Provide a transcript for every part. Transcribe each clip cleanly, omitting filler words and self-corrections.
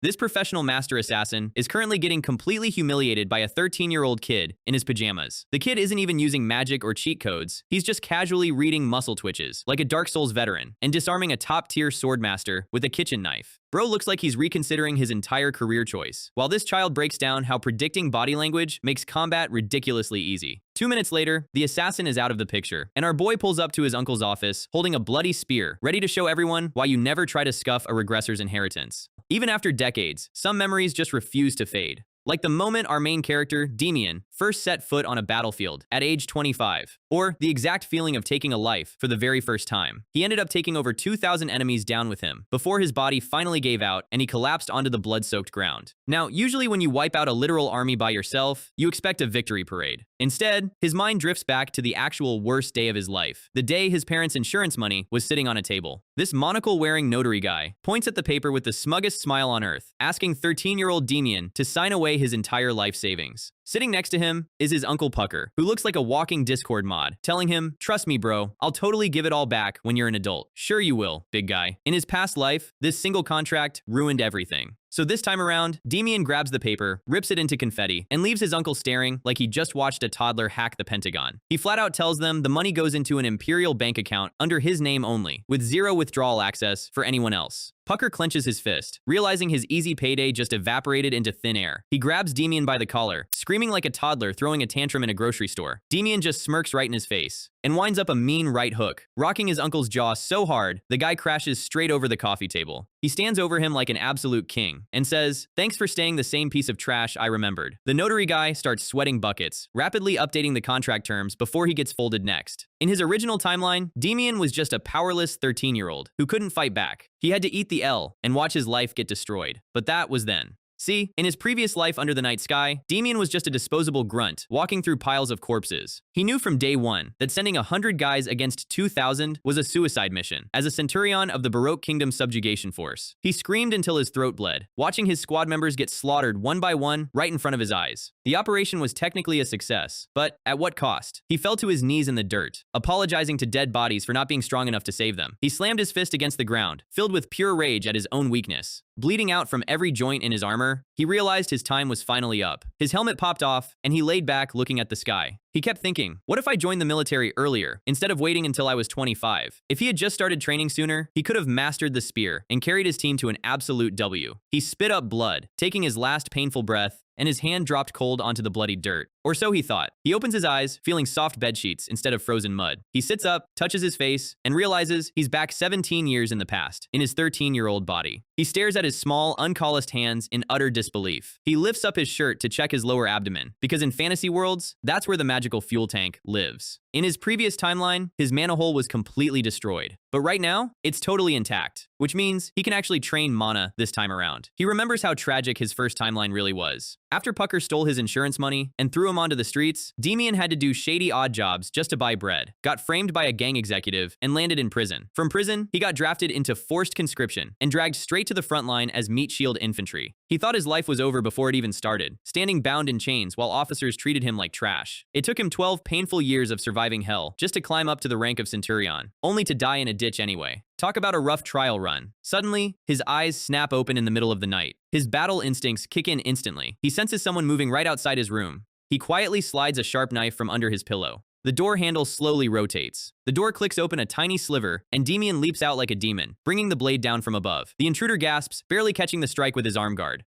This professional master assassin is currently getting completely humiliated by a 13-year-old kid in his pajamas. The kid isn't even using magic or cheat codes. He's just casually reading muscle twitches, like a Dark Souls veteran, and disarming a top-tier sword master with a kitchen knife. Bro looks like he's reconsidering his entire career choice, while this child breaks down how predicting body language makes combat ridiculously easy. 2 minutes later, the assassin is out of the picture, and our boy pulls up to his uncle's office holding a bloody spear, ready to show everyone why you never try to scuff a regressor's inheritance. Even after decades, some memories just refuse to fade. Like the moment our main character, Demian, first set foot on a battlefield at age 25, or the exact feeling of taking a life for the very first time. He ended up taking over 2,000 enemies down with him before his body finally gave out and he collapsed onto the blood-soaked ground. Now, usually when you wipe out a literal army by yourself, you expect a victory parade. Instead, his mind drifts back to the actual worst day of his life, the day his parents' insurance money was sitting on a table. This monocle-wearing notary guy points at the paper with the smuggest smile on earth, asking 13-year-old Demian to sign away his entire life savings. Sitting next to him is his Uncle Pucker, who looks like a walking Discord mod, telling him, "Trust me, bro, I'll totally give it all back when you're an adult." Sure you will, big guy. In his past life, this single contract ruined everything. So this time around, Demian grabs the paper, rips it into confetti, and leaves his uncle staring like he just watched a toddler hack the Pentagon. He flat out tells them the money goes into an imperial bank account under his name only, with zero withdrawal access for anyone else. Pucker clenches his fist, realizing his easy payday just evaporated into thin air. He grabs Demian by the collar, screaming like a toddler throwing a tantrum in a grocery store. Demian just smirks right in his face and winds up a mean right hook, rocking his uncle's jaw so hard, the guy crashes straight over the coffee table. He stands over him like an absolute king and says, "Thanks for staying the same piece of trash I remembered." The notary guy starts sweating buckets, rapidly updating the contract terms before he gets folded next. In his original timeline, Demian was just a powerless 13-year-old who couldn't fight back. He had to eat the L and watch his life get destroyed. But that was then. See, in his previous life under the night sky, Demian was just a disposable grunt walking through piles of corpses. He knew from day one that sending 100 guys against 2,000 was a suicide mission. As a centurion of the Baroque Kingdom subjugation force, he screamed until his throat bled, watching his squad members get slaughtered one by one right in front of his eyes. The operation was technically a success, but at what cost? He fell to his knees in the dirt, apologizing to dead bodies for not being strong enough to save them. He slammed his fist against the ground, filled with pure rage at his own weakness. Bleeding out from every joint in his armor, he realized his time was finally up. His helmet popped off, and he laid back looking at the sky. He kept thinking, what if I joined the military earlier, instead of waiting until I was 25? If he had just started training sooner, he could have mastered the spear and carried his team to an absolute W. He spit up blood, taking his last painful breath, and his hand dropped cold onto the bloody dirt. Or so he thought. He opens his eyes, feeling soft bedsheets instead of frozen mud. He sits up, touches his face, and realizes he's back 17 years in the past, in his 13-year-old body. He stares at his small, uncalloused hands in utter disbelief. He lifts up his shirt to check his lower abdomen, because in fantasy worlds, that's where the magical fuel tank lives. In his previous timeline, his mana hole was completely destroyed. But right now, it's totally intact, which means he can actually train mana this time around. He remembers how tragic his first timeline really was. After Pucker stole his insurance money and threw him onto the streets, Demian had to do shady odd jobs just to buy bread, got framed by a gang executive, and landed in prison. From prison, he got drafted into forced conscription and dragged straight to the front line as meat shield infantry. He thought his life was over before it even started, standing bound in chains while officers treated him like trash. It took him 12 painful years of surviving hell just to climb up to the rank of centurion, only to die in a ditch anyway. Talk about a rough trial run. Suddenly, his eyes snap open in the middle of the night. His battle instincts kick in instantly. He senses someone moving right outside his room. He quietly slides a sharp knife from under his pillow. The door handle slowly rotates. The door clicks open a tiny sliver, and Demian leaps out like a demon, bringing the blade down from above. The intruder gasps, barely catching the strike with his arm guard.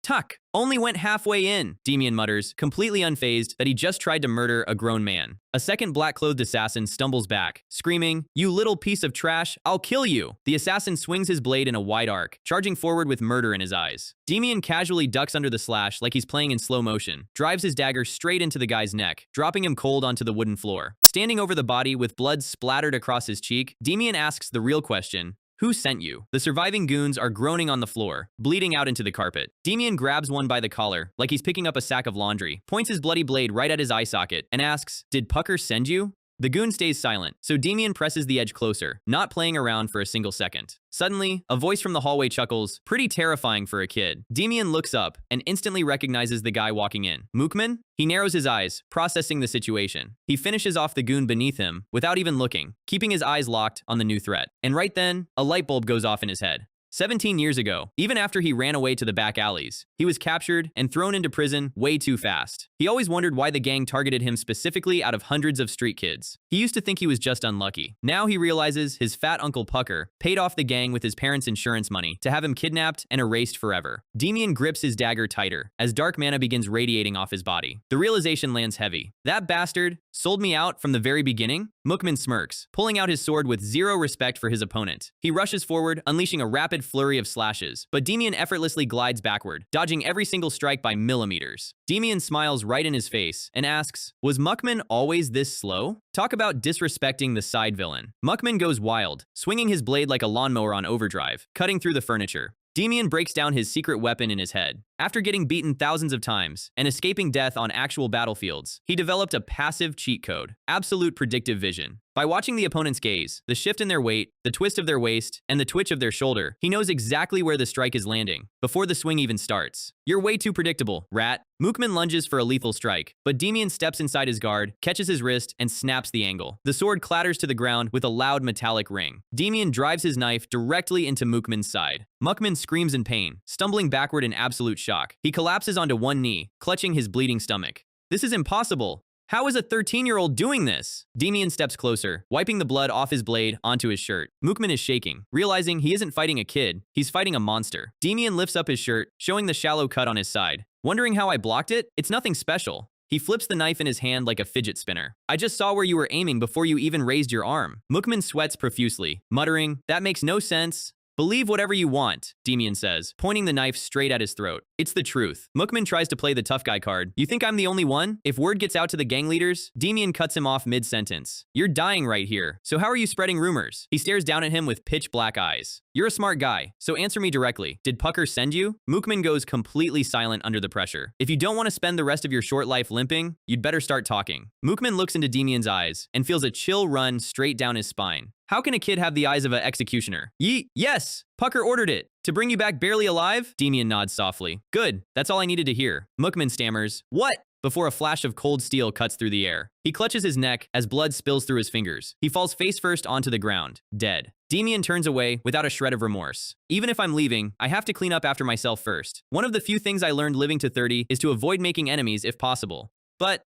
"Tuck! Only went halfway in," Demian mutters, completely unfazed that he just tried to murder a grown man. A second black-clothed assassin stumbles back, screaming, "You little piece of trash, I'll kill you!" The assassin swings his blade in a wide arc, charging forward with murder in his eyes. Demian casually ducks under the slash like he's playing in slow motion, drives his dagger straight into the guy's neck, dropping him cold onto the wooden floor. Standing over the body with blood splattered across his cheek, Demian asks the real question, "Who sent you?" The surviving goons are groaning on the floor, bleeding out into the carpet. Demian grabs one by the collar, like he's picking up a sack of laundry, points his bloody blade right at his eye socket, and asks, "Did Pucker send you?" The goon stays silent, so Demian presses the edge closer, not playing around for a single second. Suddenly, a voice from the hallway chuckles, pretty terrifying for a kid. Demian looks up and instantly recognizes the guy walking in. Mookman? He narrows his eyes, processing the situation. He finishes off the goon beneath him without even looking, keeping his eyes locked on the new threat. And right then, a light bulb goes off in his head. 17 years ago, even after he ran away to the back alleys, he was captured and thrown into prison way too fast. He always wondered why the gang targeted him specifically out of hundreds of street kids. He used to think he was just unlucky. Now he realizes his fat Uncle Pucker paid off the gang with his parents' insurance money to have him kidnapped and erased forever. Demian grips his dagger tighter as dark mana begins radiating off his body. The realization lands heavy. That bastard sold me out from the very beginning? Mookman smirks, pulling out his sword with zero respect for his opponent. He rushes forward, unleashing a rapid flurry of slashes, but Demian effortlessly glides backward, dodging every single strike by millimeters. Demian smiles right in his face and asks, was Mookman always this slow? Talk about disrespecting the side villain. Mookman goes wild, swinging his blade like a lawnmower on overdrive, cutting through the furniture. Demian breaks down his secret weapon in his head. After getting beaten thousands of times and escaping death on actual battlefields, he developed a passive cheat code, absolute predictive vision. By watching the opponent's gaze, the shift in their weight, the twist of their waist, and the twitch of their shoulder, he knows exactly where the strike is landing, before the swing even starts. You're way too predictable, rat. Mookman lunges for a lethal strike, but Demian steps inside his guard, catches his wrist, and snaps the angle. The sword clatters to the ground with a loud metallic ring. Demian drives his knife directly into Mookman's side. Mookman screams in pain, stumbling backward in absolute shock. He collapses onto one knee, clutching his bleeding stomach. This is impossible. How is a 13-year-old doing this? Demian steps closer, wiping the blood off his blade onto his shirt. Mookman is shaking, realizing he isn't fighting a kid, he's fighting a monster. Demian lifts up his shirt, showing the shallow cut on his side. Wondering how I blocked it? It's nothing special. He flips the knife in his hand like a fidget spinner. I just saw where you were aiming before you even raised your arm. Mookman sweats profusely, muttering, that makes no sense. Believe whatever you want, Demian says, pointing the knife straight at his throat. It's the truth. Mookman tries to play the tough guy card. You think I'm the only one? If word gets out to the gang leaders, Demian cuts him off mid-sentence. You're dying right here, so how are you spreading rumors? He stares down at him with pitch black eyes. You're a smart guy, so answer me directly. Did Pucker send you? Mookman goes completely silent under the pressure. If you don't want to spend the rest of your short life limping, you'd better start talking. Mookman looks into Demian's eyes and feels a chill run straight down his spine. How can a kid have the eyes of an executioner? Yes! Pucker ordered it. To bring you back barely alive? Demian nods softly. Good. That's all I needed to hear. Mookman stammers. What? Before a flash of cold steel cuts through the air. He clutches his neck as blood spills through his fingers. He falls face first onto the ground, dead. Demian turns away without a shred of remorse. Even if I'm leaving, I have to clean up after myself first. One of the few things I learned living to 30 is to avoid making enemies if possible. But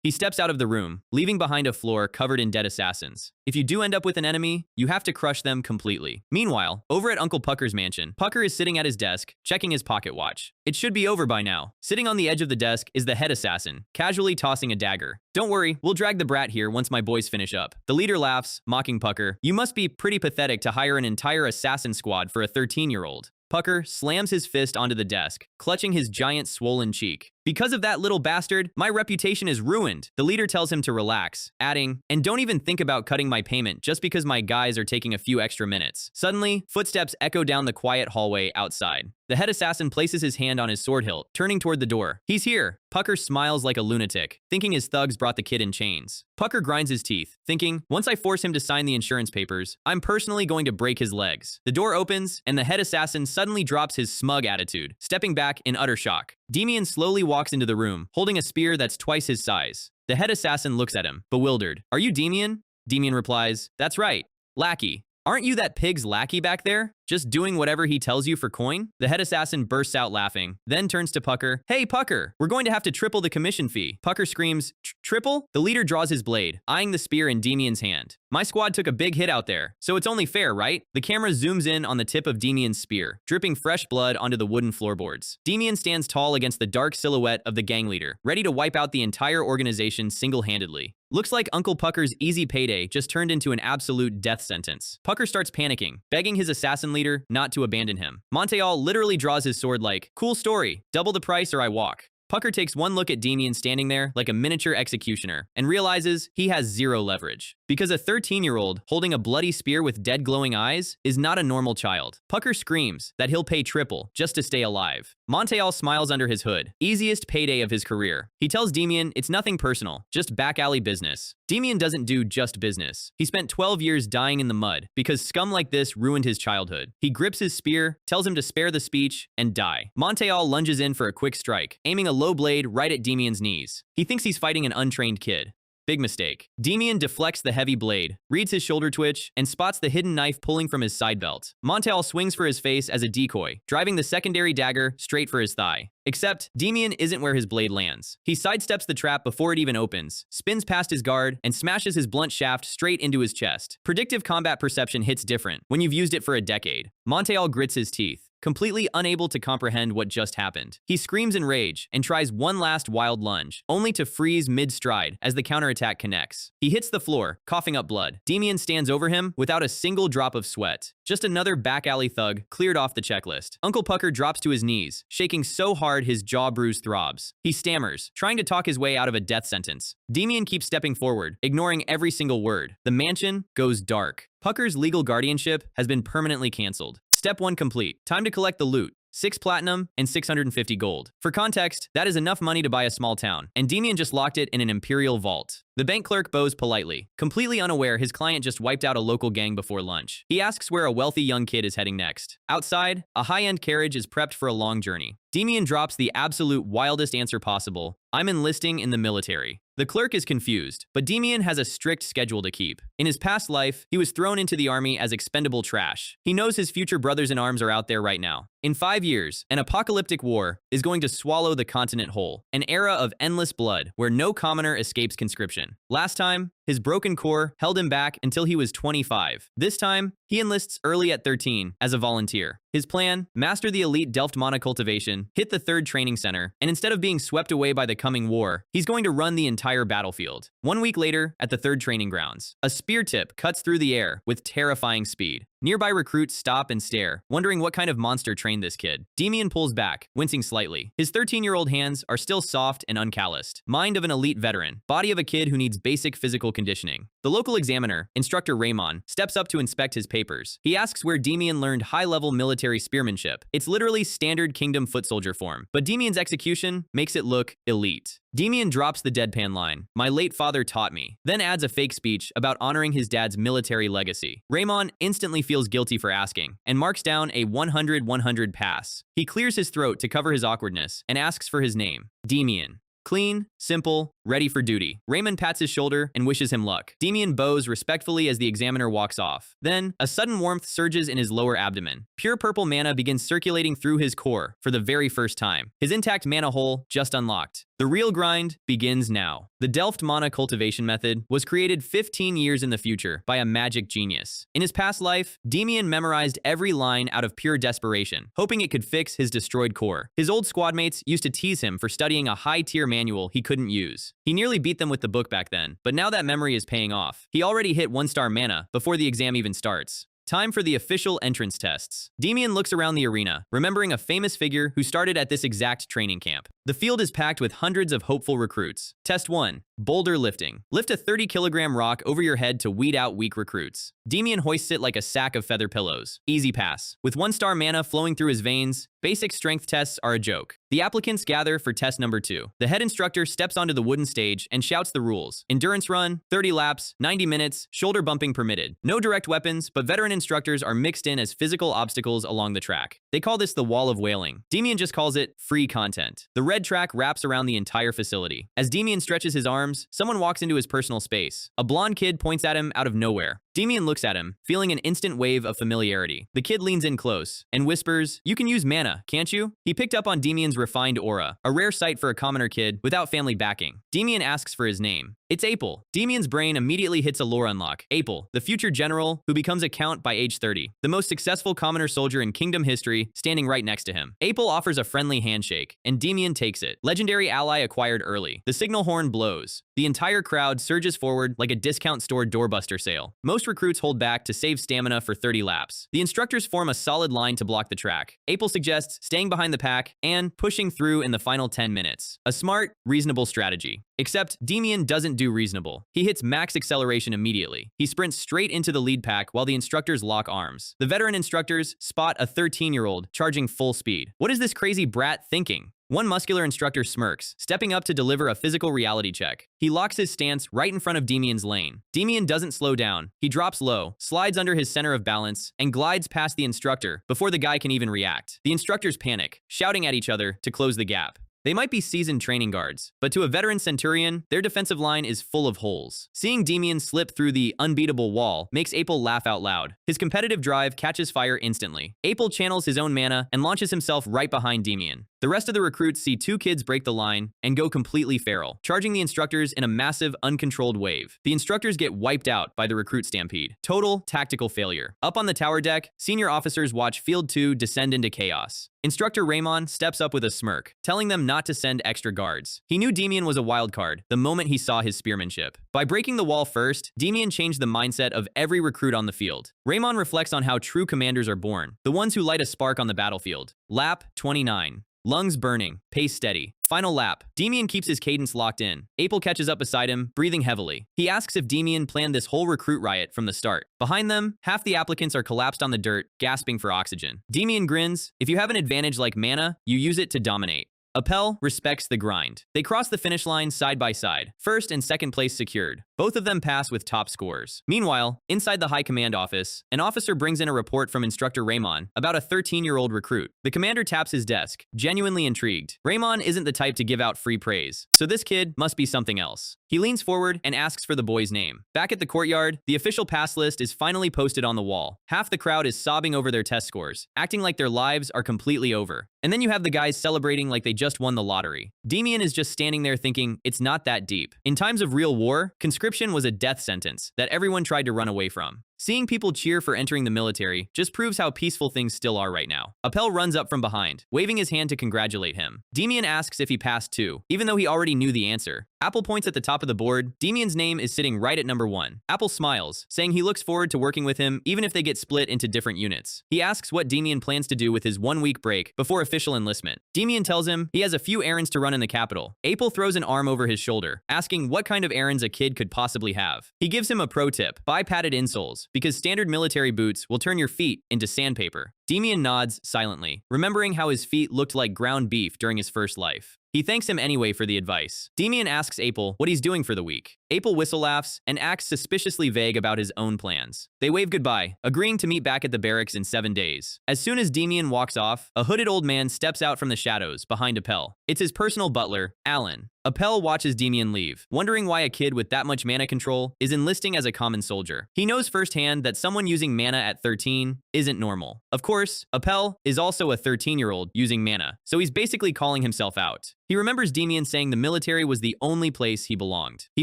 he steps out of the room, leaving behind a floor covered in dead assassins. If you do end up with an enemy, you have to crush them completely. Meanwhile, over at Uncle Pucker's mansion, Pucker is sitting at his desk, checking his pocket watch. It should be over by now. Sitting on the edge of the desk is the head assassin, casually tossing a dagger. Don't worry, we'll drag the brat here once my boys finish up. The leader laughs, mocking Pucker. You must be pretty pathetic to hire an entire assassin squad for a 13-year-old. Pucker slams his fist onto the desk, clutching his giant swollen cheek. Because of that little bastard, my reputation is ruined. The leader tells him to relax, adding, and don't even think about cutting my payment just because my guys are taking a few extra minutes. Suddenly, footsteps echo down the quiet hallway outside. The head assassin places his hand on his sword hilt, turning toward the door. He's here. Pucker smiles like a lunatic, thinking his thugs brought the kid in chains. Pucker grinds his teeth, thinking, once I force him to sign the insurance papers, I'm personally going to break his legs. The door opens, and the head assassin suddenly drops his smug attitude, stepping back in utter shock. Demian slowly walks into the room, holding a spear that's twice his size. The head assassin looks at him, bewildered. Are you Demian? Demian replies, that's right, lackey. Aren't you that pig's lackey back there? Just doing whatever he tells you for coin? The head assassin bursts out laughing, then turns to Pucker. Hey, Pucker, we're going to have to triple the commission fee. Pucker screams, triple? The leader draws his blade, eyeing the spear in Demian's hand. My squad took a big hit out there, so it's only fair, right? The camera zooms in on the tip of Demian's spear, dripping fresh blood onto the wooden floorboards. Demian stands tall against the dark silhouette of the gang leader, ready to wipe out the entire organization single-handedly. Looks like Uncle Pucker's easy payday just turned into an absolute death sentence. Pucker starts panicking, begging his assassin leader not to abandon him. Monteal literally draws his sword like, cool story, double the price or I walk. Pucker takes one look at Demian standing there like a miniature executioner and realizes he has zero leverage. Because a 13-year-old holding a bloody spear with dead glowing eyes is not a normal child. Pucker screams that he'll pay triple just to stay alive. Monteal smiles under his hood. Easiest payday of his career. He tells Demian it's nothing personal, just back alley business. Demian doesn't do just business. He spent 12 years dying in the mud because scum like this ruined his childhood. He grips his spear, tells him to spare the speech, and die. Monteal lunges in for a quick strike, aiming a low blade right at Demian's knees. He thinks he's fighting an untrained kid. Big mistake. Demian deflects the heavy blade, reads his shoulder twitch, and spots the hidden knife pulling from his side belt. Montel swings for his face as a decoy, driving the secondary dagger straight for his thigh. Except, Demian isn't where his blade lands. He sidesteps the trap before it even opens, spins past his guard, and smashes his blunt shaft straight into his chest. Predictive combat perception hits different when you've used it for a decade. Montel grits his teeth, completely unable to comprehend what just happened. He screams in rage and tries one last wild lunge, only to freeze mid-stride as the counterattack connects. He hits the floor, coughing up blood. Demian stands over him without a single drop of sweat. Just another back alley thug cleared off the checklist. Uncle Pucker drops to his knees, shaking so hard his jaw bruise throbs. He stammers, trying to talk his way out of a death sentence. Demian keeps stepping forward, ignoring every single word. The mansion goes dark. Pucker's legal guardianship has been permanently canceled. Step 1 complete. Time to collect the loot. 6 platinum and 650 gold. For context, that is enough money to buy a small town, and Demian just locked it in an imperial vault. The bank clerk bows politely, completely unaware his client just wiped out a local gang before lunch. He asks where a wealthy young kid is heading next. Outside, a high-end carriage is prepped for a long journey. Demian drops the absolute wildest answer possible. I'm enlisting in the military. The clerk is confused, but Demian has a strict schedule to keep. In his past life, he was thrown into the army as expendable trash. He knows his future brothers in arms are out there right now. In 5 years, an apocalyptic war is going to swallow the continent whole, an era of endless blood where no commoner escapes conscription. Last time, his broken core held him back until he was 25. This time, he enlists early at 13 as a volunteer. His plan, master the elite Delft-Mana cultivation, hit the 3rd training center, and instead of being swept away by the coming war, he's going to run the entire battlefield. 1 week later, at the 3rd training grounds, a spear tip cuts through the air with terrifying speed. Nearby recruits stop and stare, wondering what kind of monster trained this kid. Demian pulls back, wincing slightly. His 13-year-old hands are still soft and uncalloused. Mind of an elite veteran, body of a kid who needs basic physical conditioning. The local examiner, Instructor Raymond, steps up to inspect his papers. He asks where Demian learned high-level military spearmanship. It's literally standard kingdom foot soldier form, but Demian's execution makes it look elite. Demian drops the deadpan line, "My late father taught me," then adds a fake speech about honoring his dad's military legacy. Raymond instantly feels guilty for asking, and marks down a 100-100 pass. He clears his throat to cover his awkwardness, and asks for his name, Demian. Clean, simple, ready for duty. Raymond pats his shoulder and wishes him luck. Demian bows respectfully as the examiner walks off. Then, a sudden warmth surges in his lower abdomen. Pure purple mana begins circulating through his core for the very first time. His intact mana hole just unlocked. The real grind begins now. The Delft-Mana cultivation method was created 15 years in the future by a magic genius. In his past life, Demian memorized every line out of pure desperation, hoping it could fix his destroyed core. His old squadmates used to tease him for studying a high-tier manual he couldn't use. He nearly beat them with the book back then, but now that memory is paying off. He already hit 1-star mana before the exam even starts. Time for the official entrance tests. Demian looks around the arena, remembering a famous figure who started at this exact training camp. The field is packed with hundreds of hopeful recruits. Test 1. Boulder lifting. Lift a 30-kilogram rock over your head to weed out weak recruits. Demian hoists it like a sack of feather pillows. Easy pass. With 1-star mana flowing through his veins, basic strength tests are a joke. The applicants gather for test number 2. The head instructor steps onto the wooden stage and shouts the rules. Endurance run, 30 laps, 90 minutes, shoulder bumping permitted. No direct weapons, but veteran instructors are mixed in as physical obstacles along the track. They call this the wall of wailing. Demian just calls it free content. The red track wraps around the entire facility. As Demian stretches his arms, someone walks into his personal space. A blonde kid points at him out of nowhere. Demian looks at him, feeling an instant wave of familiarity. The kid leans in close and whispers, "You can use mana, can't you?" He picked up on Demian's refined aura, a rare sight for a commoner kid without family backing. Demian asks for his name. It's Apel. Demian's brain immediately hits a lore unlock. Apel, the future general who becomes a count by age 30. The most successful commoner soldier in kingdom history, standing right next to him. Apel offers a friendly handshake, and Demian takes it. Legendary ally acquired early. The signal horn blows. The entire crowd surges forward like a discount store doorbuster sale. Most recruits hold back to save stamina for 30 laps. The instructors form a solid line to block the track. Apel suggests staying behind the pack and pushing through in the final 10 minutes. A smart, reasonable strategy. Except Demian doesn't do reasonable. He hits max acceleration immediately. He sprints straight into the lead pack while the instructors lock arms. The veteran instructors spot a 13-year-old charging full speed. What is this crazy brat thinking? One muscular instructor smirks, stepping up to deliver a physical reality check. He locks his stance right in front of Demian's lane. Demian doesn't slow down. He drops low, slides under his center of balance, and glides past the instructor before the guy can even react. The instructors panic, shouting at each other to close the gap. They might be seasoned training guards, but to a veteran centurion, their defensive line is full of holes. Seeing Demian slip through the unbeatable wall makes Apel laugh out loud. His competitive drive catches fire instantly. Apel channels his own mana and launches himself right behind Demian. The rest of the recruits see two kids break the line and go completely feral, charging the instructors in a massive, uncontrolled wave. The instructors get wiped out by the recruit stampede. Total tactical failure. Up on the tower deck, senior officers watch Field 2 descend into chaos. Instructor Raymond steps up with a smirk, telling them not to send extra guards. He knew Demian was a wild card the moment he saw his spearmanship. By breaking the wall first, Demian changed the mindset of every recruit on the field. Raymond reflects on how true commanders are born, the ones who light a spark on the battlefield. Lap 29. Lungs burning, pace steady. Final lap. Demian keeps his cadence locked in. Apel catches up beside him, breathing heavily. He asks if Demian planned this whole recruit riot from the start. Behind them, half the applicants are collapsed on the dirt, gasping for oxygen. Demian grins. If you have an advantage like mana, you use it to dominate. Apel respects the grind. They cross the finish line side by side, first and second place secured. Both of them pass with top scores. Meanwhile, inside the High Command office, an officer brings in a report from Instructor Raymond about a 13-year-old recruit. The commander taps his desk, genuinely intrigued. Raymond isn't the type to give out free praise, so this kid must be something else. He leans forward and asks for the boy's name. Back at the courtyard, the official pass list is finally posted on the wall. Half the crowd is sobbing over their test scores, acting like their lives are completely over. And then you have the guys celebrating like they just won the lottery. Demian is just standing there thinking it's not that deep. In times of real war, conscription was a death sentence that everyone tried to run away from. Seeing people cheer for entering the military just proves how peaceful things still are right now. Apel runs up from behind, waving his hand to congratulate him. Demian asks if he passed too, even though he already knew the answer. Apel points at the top of the board. Demian's name is sitting right at number 1. Apel smiles, saying he looks forward to working with him even if they get split into different units. He asks what Demian plans to do with his 1-week break before official enlistment. Demian tells him he has a few errands to run in the capital. Apel throws an arm over his shoulder, asking what kind of errands a kid could possibly have. He gives him a pro tip: buy padded insoles, because standard military boots will turn your feet into sandpaper. Demian nods silently, remembering how his feet looked like ground beef during his first life. He thanks him anyway for the advice. Demian asks Apel what he's doing for the week. Apel whistle laughs and acts suspiciously vague about his own plans. They wave goodbye, agreeing to meet back at the barracks in 7 days. As soon as Demian walks off, a hooded old man steps out from the shadows behind Apel. It's his personal butler, Alan. Apel watches Demian leave, wondering why a kid with that much mana control is enlisting as a common soldier. He knows firsthand that someone using mana at 13 isn't normal. Of course, Apel is also a 13-year-old using mana, so he's basically calling himself out. He remembers Demian saying the military was the only place he belonged. He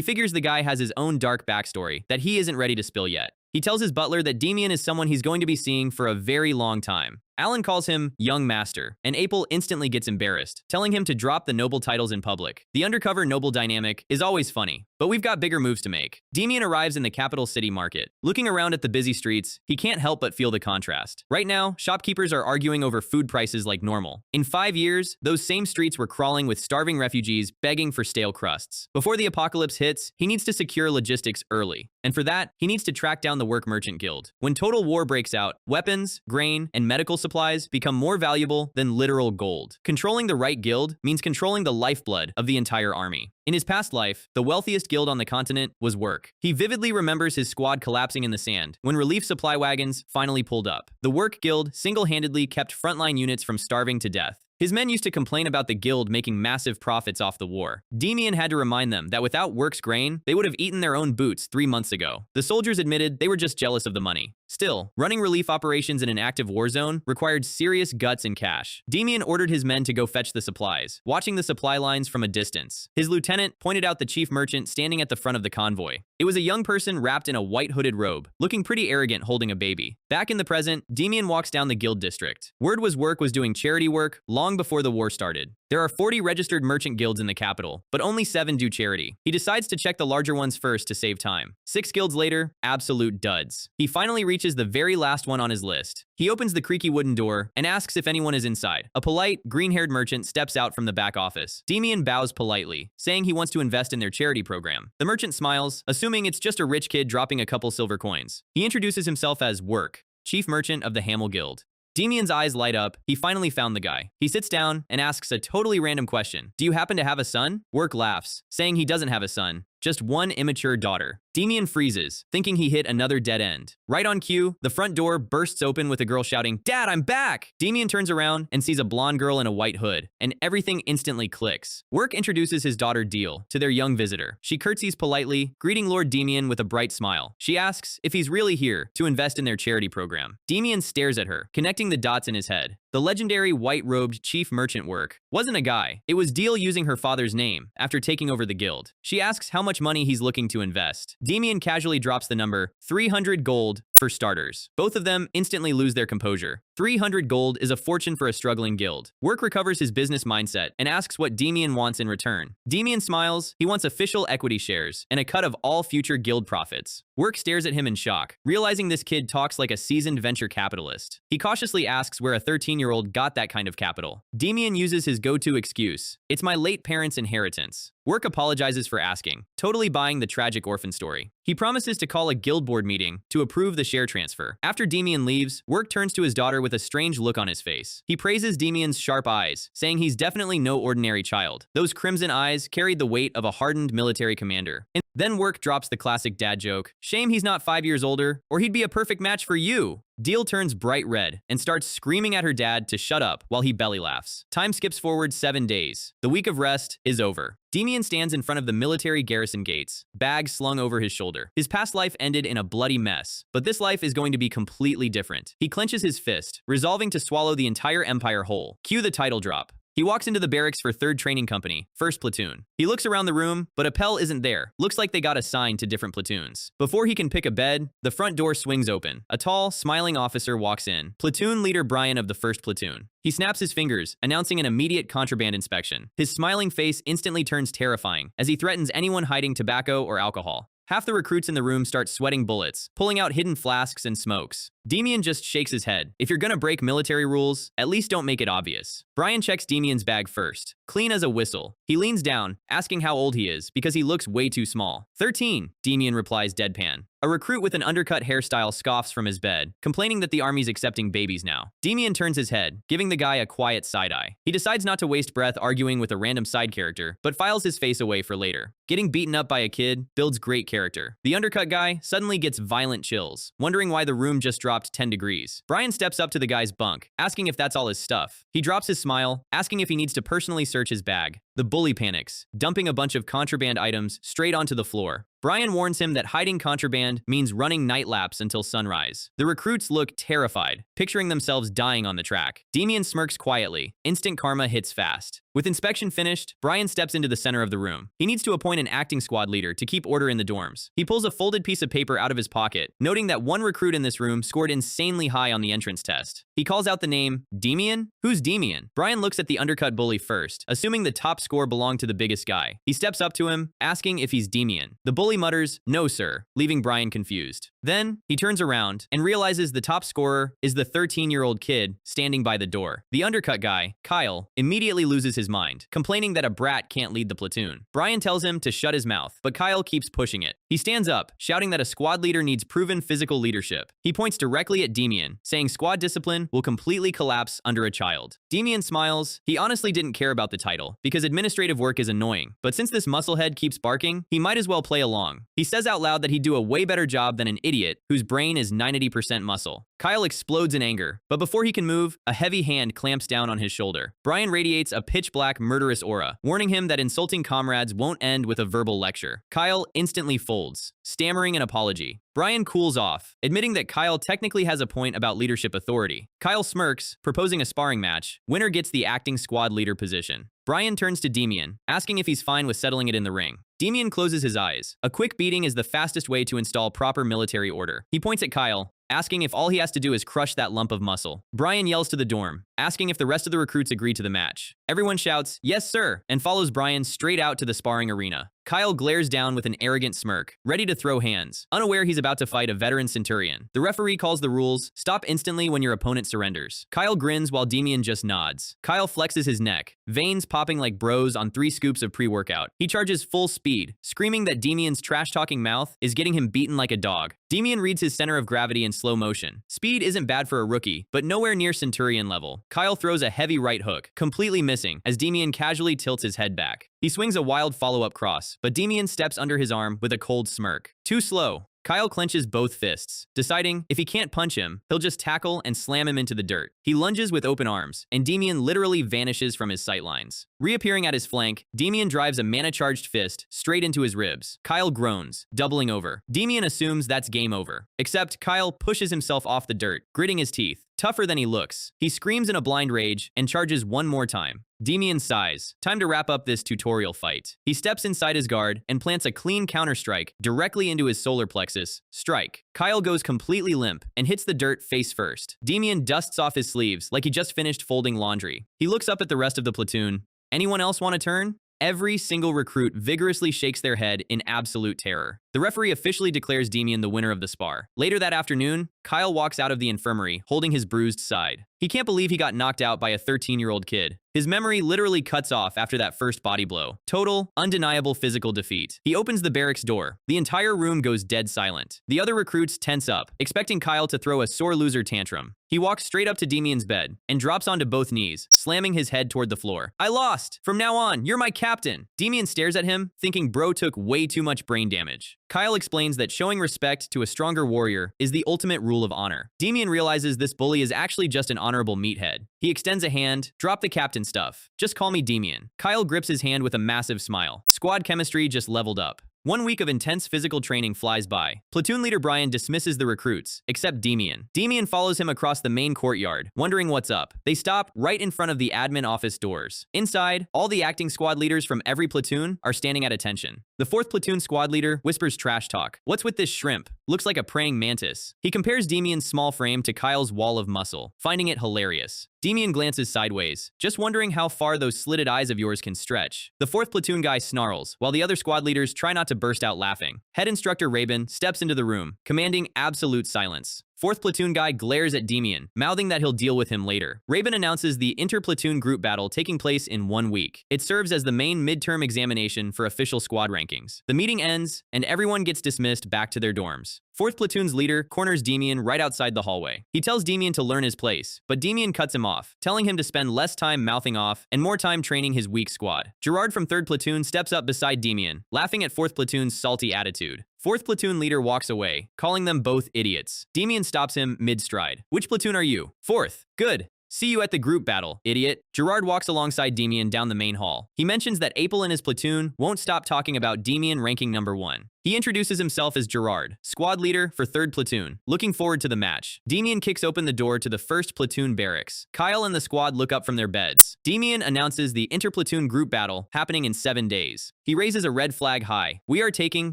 figures the guy has his own dark backstory that he isn't ready to spill yet. He tells his butler that Demian is someone he's going to be seeing for a very long time. Alan calls him young master, and Apel instantly gets embarrassed, telling him to drop the noble titles in public. The undercover noble dynamic is always funny, but we've got bigger moves to make. Demian arrives in the capital city market. Looking around at the busy streets, he can't help but feel the contrast. Right now, shopkeepers are arguing over food prices like normal. In 5 years, those same streets were crawling with starving refugees begging for stale crusts. Before the apocalypse hits, he needs to secure logistics early. And for that, he needs to track down the Work Merchant Guild. When total war breaks out, weapons, grain, and medical supplies become more valuable than literal gold. Controlling the right guild means controlling the lifeblood of the entire army. In his past life, the wealthiest guild on the continent was Work. He vividly remembers his squad collapsing in the sand when relief supply wagons finally pulled up. The Work Guild single-handedly kept frontline units from starving to death. His men used to complain about the guild making massive profits off the war. Demian had to remind them that without Work's grain, they would have eaten their own boots 3 months ago. The soldiers admitted they were just jealous of the money. Still, running relief operations in an active war zone required serious guts and cash. Demian ordered his men to go fetch the supplies, watching the supply lines from a distance. His lieutenant pointed out the chief merchant standing at the front of the convoy. It was a young person wrapped in a white hooded robe, looking pretty arrogant holding a baby. Back in the present, Demian walks down the guild district. Word was Work was doing charity work long before the war started. There are 40 registered merchant guilds in the capital, but only 7 do charity. He decides to check the larger ones first to save time. 6 guilds later, absolute duds. He finally reaches the very last one on his list. He opens the creaky wooden door and asks if anyone is inside. A polite, green-haired merchant steps out from the back office. Demian bows politely, saying he wants to invest in their charity program. The merchant smiles, assuming it's just a rich kid dropping a couple silver coins. He introduces himself as Work, chief merchant of the Hamel Guild. Demian's eyes light up. He finally found the guy. He sits down and asks a totally random question. Do you happen to have a son? Work laughs, saying he doesn't have a son. just one immature daughter. Demian freezes, thinking he hit another dead end. Right on cue, the front door bursts open with a girl shouting, "Dad, I'm back!" Demian turns around and sees a blonde girl in a white hood, and everything instantly clicks. Work introduces his daughter Deal to their young visitor. She curtsies politely, greeting Lord Demian with a bright smile. She asks if he's really here to invest in their charity program. Demian stares at her, connecting the dots in his head. The legendary white-robed chief merchant Work wasn't a guy. It was Deal using her father's name after taking over the guild. She asks how much money he's looking to invest. Demian casually drops the number 300 gold for starters. Both of them instantly lose their composure. 300 gold is a fortune for a struggling guild. Work recovers his business mindset and asks what Demian wants in return. Demian smiles. He wants official equity shares and a cut of all future guild profits. Work stares at him in shock, realizing this kid talks like a seasoned venture capitalist. He cautiously asks where a 13-year-old got that kind of capital. Demian uses his go-to excuse. "It's my late parents' inheritance." Work apologizes for asking, totally buying the tragic orphan story. He promises to call a guild board meeting to approve the share transfer. After Demian leaves, Work turns to his daughter with a strange look on his face. He praises Demian's sharp eyes, saying he's definitely no ordinary child. Those crimson eyes carried the weight of a hardened military commander. And then Work drops the classic dad joke, "Shame he's not 5 years older, or he'd be a perfect match for you." Deal turns bright red and starts screaming at her dad to shut up while he belly laughs. Time skips forward 7 days. The week of rest is over. Demian stands in front of the military garrison gates, bag slung over his shoulder. His past life ended in a bloody mess, but this life is going to be completely different. He clenches his fist, resolving to swallow the entire empire whole. Cue the title drop. He walks into the barracks for 3rd Training Company, 1st Platoon. He looks around the room, but Appel isn't there. Looks like they got assigned to different platoons. Before he can pick a bed, the front door swings open. A tall, smiling officer walks in. Platoon Leader Brian of the 1st Platoon. He snaps his fingers, announcing an immediate contraband inspection. His smiling face instantly turns terrifying as he threatens anyone hiding tobacco or alcohol. Half the recruits in the room start sweating bullets, pulling out hidden flasks and smokes. Demian just shakes his head. If you're gonna break military rules, at least don't make it obvious. Brian checks Demian's bag first, clean as a whistle. He leans down, asking how old he is, because he looks way too small. 13, Demian replies deadpan. A recruit with an undercut hairstyle scoffs from his bed, complaining that the army's accepting babies now. Demian turns his head, giving the guy a quiet side-eye. He decides not to waste breath arguing with a random side character, but files his face away for later. Getting beaten up by a kid builds great character. The undercut guy suddenly gets violent chills, wondering why the room just dropped 10 degrees. Brian steps up to the guy's bunk, asking if that's all his stuff. He drops his smile, asking if he needs to personally search his bag. The bully panics, dumping a bunch of contraband items straight onto the floor. Brian warns him that hiding contraband means running night laps until sunrise. The recruits look terrified, picturing themselves dying on the track. Demian smirks quietly. Instant karma hits fast. With inspection finished, Brian steps into the center of the room. He needs to appoint an acting squad leader to keep order in the dorms. He pulls a folded piece of paper out of his pocket, noting that one recruit in this room scored insanely high on the entrance test. He calls out the name, Demian? Who's Demian? Brian looks at the undercut bully first, assuming the top score belonged to the biggest guy. He steps up to him, asking if he's Demian. The bully mutters, "No, sir," leaving Brian confused. Then, he turns around and realizes the top scorer is the 13-year-old kid standing by the door. The undercut guy, Kyle, immediately loses his mind, complaining that a brat can't lead the platoon. Brian tells him to shut his mouth, but Kyle keeps pushing it. He stands up, shouting that a squad leader needs proven physical leadership. He points directly at Demian, saying squad discipline will completely collapse under a child. Demian smiles. He honestly didn't care about the title, because administrative work is annoying, but since this musclehead keeps barking, he might as well play along. He says out loud that he'd do a way better job than an idiot whose brain is 90% muscle. Kyle explodes in anger, but before he can move, a heavy hand clamps down on his shoulder. Brian radiates a pitch-black, murderous aura, warning him that insulting comrades won't end with a verbal lecture. Kyle instantly folds, stammering an apology. Brian cools off, admitting that Kyle technically has a point about leadership authority. Kyle smirks, proposing a sparring match. Winner gets the acting squad leader position. Brian turns to Demian, asking if he's fine with settling it in the ring. Demian closes his eyes. A quick beating is the fastest way to install proper military order. He points at Kyle, asking if all he has to do is crush that lump of muscle. Brian yells to the dorm, asking if the rest of the recruits agree to the match. Everyone shouts, "Yes, sir," and follows Brian straight out to the sparring arena. Kyle glares down with an arrogant smirk, ready to throw hands, unaware he's about to fight a veteran centurion. The referee calls the rules, stop instantly when your opponent surrenders. Kyle grins while Demian just nods. Kyle flexes his neck, veins popping like bros on 3 scoops of pre-workout. He charges full speed, screaming that Demian's trash-talking mouth is getting him beaten like a dog. Demian reads his center of gravity in slow motion. Speed isn't bad for a rookie, but nowhere near centurion level. Kyle throws a heavy right hook, completely missing missing as Demian casually tilts his head back. He swings a wild follow-up cross, but Demian steps under his arm with a cold smirk. Too slow. Kyle clenches both fists, deciding if he can't punch him, he'll just tackle and slam him into the dirt. He lunges with open arms, and Demian literally vanishes from his sightlines. Reappearing at his flank, Demian drives a mana-charged fist straight into his ribs. Kyle groans, doubling over. Demian assumes that's game over. Except Kyle pushes himself off the dirt, gritting his teeth. Tougher than he looks. He screams in a blind rage and charges one more time. Demian sighs. Time to wrap up this tutorial fight. He steps inside his guard and plants a clean counter-strike directly into his solar plexus. Strike. Kyle goes completely limp and hits the dirt face first. Demian dusts off his sleeves like he just finished folding laundry. He looks up at the rest of the platoon. Anyone else want a turn? Every single recruit vigorously shakes their head in absolute terror. The referee officially declares Demian the winner of the spar. Later that afternoon, Kyle walks out of the infirmary holding his bruised side. He can't believe he got knocked out by a 13-year-old kid. His memory literally cuts off after that first body blow. Total, undeniable physical defeat. He opens the barracks door. The entire room goes dead silent. The other recruits tense up, expecting Kyle to throw a sore loser tantrum. He walks straight up to Demian's bed and drops onto both knees, slamming his head toward the floor. I lost! From now on, you're my captain! Demian stares at him, thinking bro took way too much brain damage. Kyle explains that showing respect to a stronger warrior is the ultimate rule of honor. Demian realizes this bully is actually just an honorable meathead. He extends a hand. Drop the captain stuff. Just call me Demian. Kyle grips his hand with a massive smile. Squad chemistry just leveled up. 1 week of intense physical training flies by. Platoon leader Brian dismisses the recruits, except Demian. Demian follows him across the main courtyard, wondering what's up. They stop right in front of the admin office doors. Inside, all the acting squad leaders from every platoon are standing at attention. The 4th platoon squad leader whispers trash talk. What's with this shrimp? Looks like a praying mantis. He compares Demian's small frame to Kyle's wall of muscle, finding it hilarious. Demian glances sideways, just wondering how far those slitted eyes of yours can stretch. The 4th platoon guy snarls, while the other squad leaders try not to burst out laughing. Head instructor Rabin steps into the room, commanding absolute silence. 4th platoon guy glares at Demian, mouthing that he'll deal with him later. Rabin announces the inter-platoon group battle taking place in 1 week. It serves as the main midterm examination for official squad rankings. The meeting ends, and everyone gets dismissed back to their dorms. 4th platoon's leader corners Demian right outside the hallway. He tells Demian to learn his place, but Demian cuts him off, telling him to spend less time mouthing off and more time training his weak squad. Gerard from 3rd platoon steps up beside Demian, laughing at 4th platoon's salty attitude. 4th platoon leader walks away, calling them both idiots. Demian stops him mid-stride. Which platoon are you? 4th. Good. See you at the group battle, idiot. Gerard walks alongside Demian down the main hall. He mentions that Apel and his platoon won't stop talking about Demian ranking number 1. He introduces himself as Gerard, squad leader for 3rd platoon. Looking forward to the match. Demian kicks open the door to the 1st platoon barracks. Kyle and the squad look up from their beds. Demian announces the inter-platoon group battle happening in 7 days. He raises a red flag high. We are taking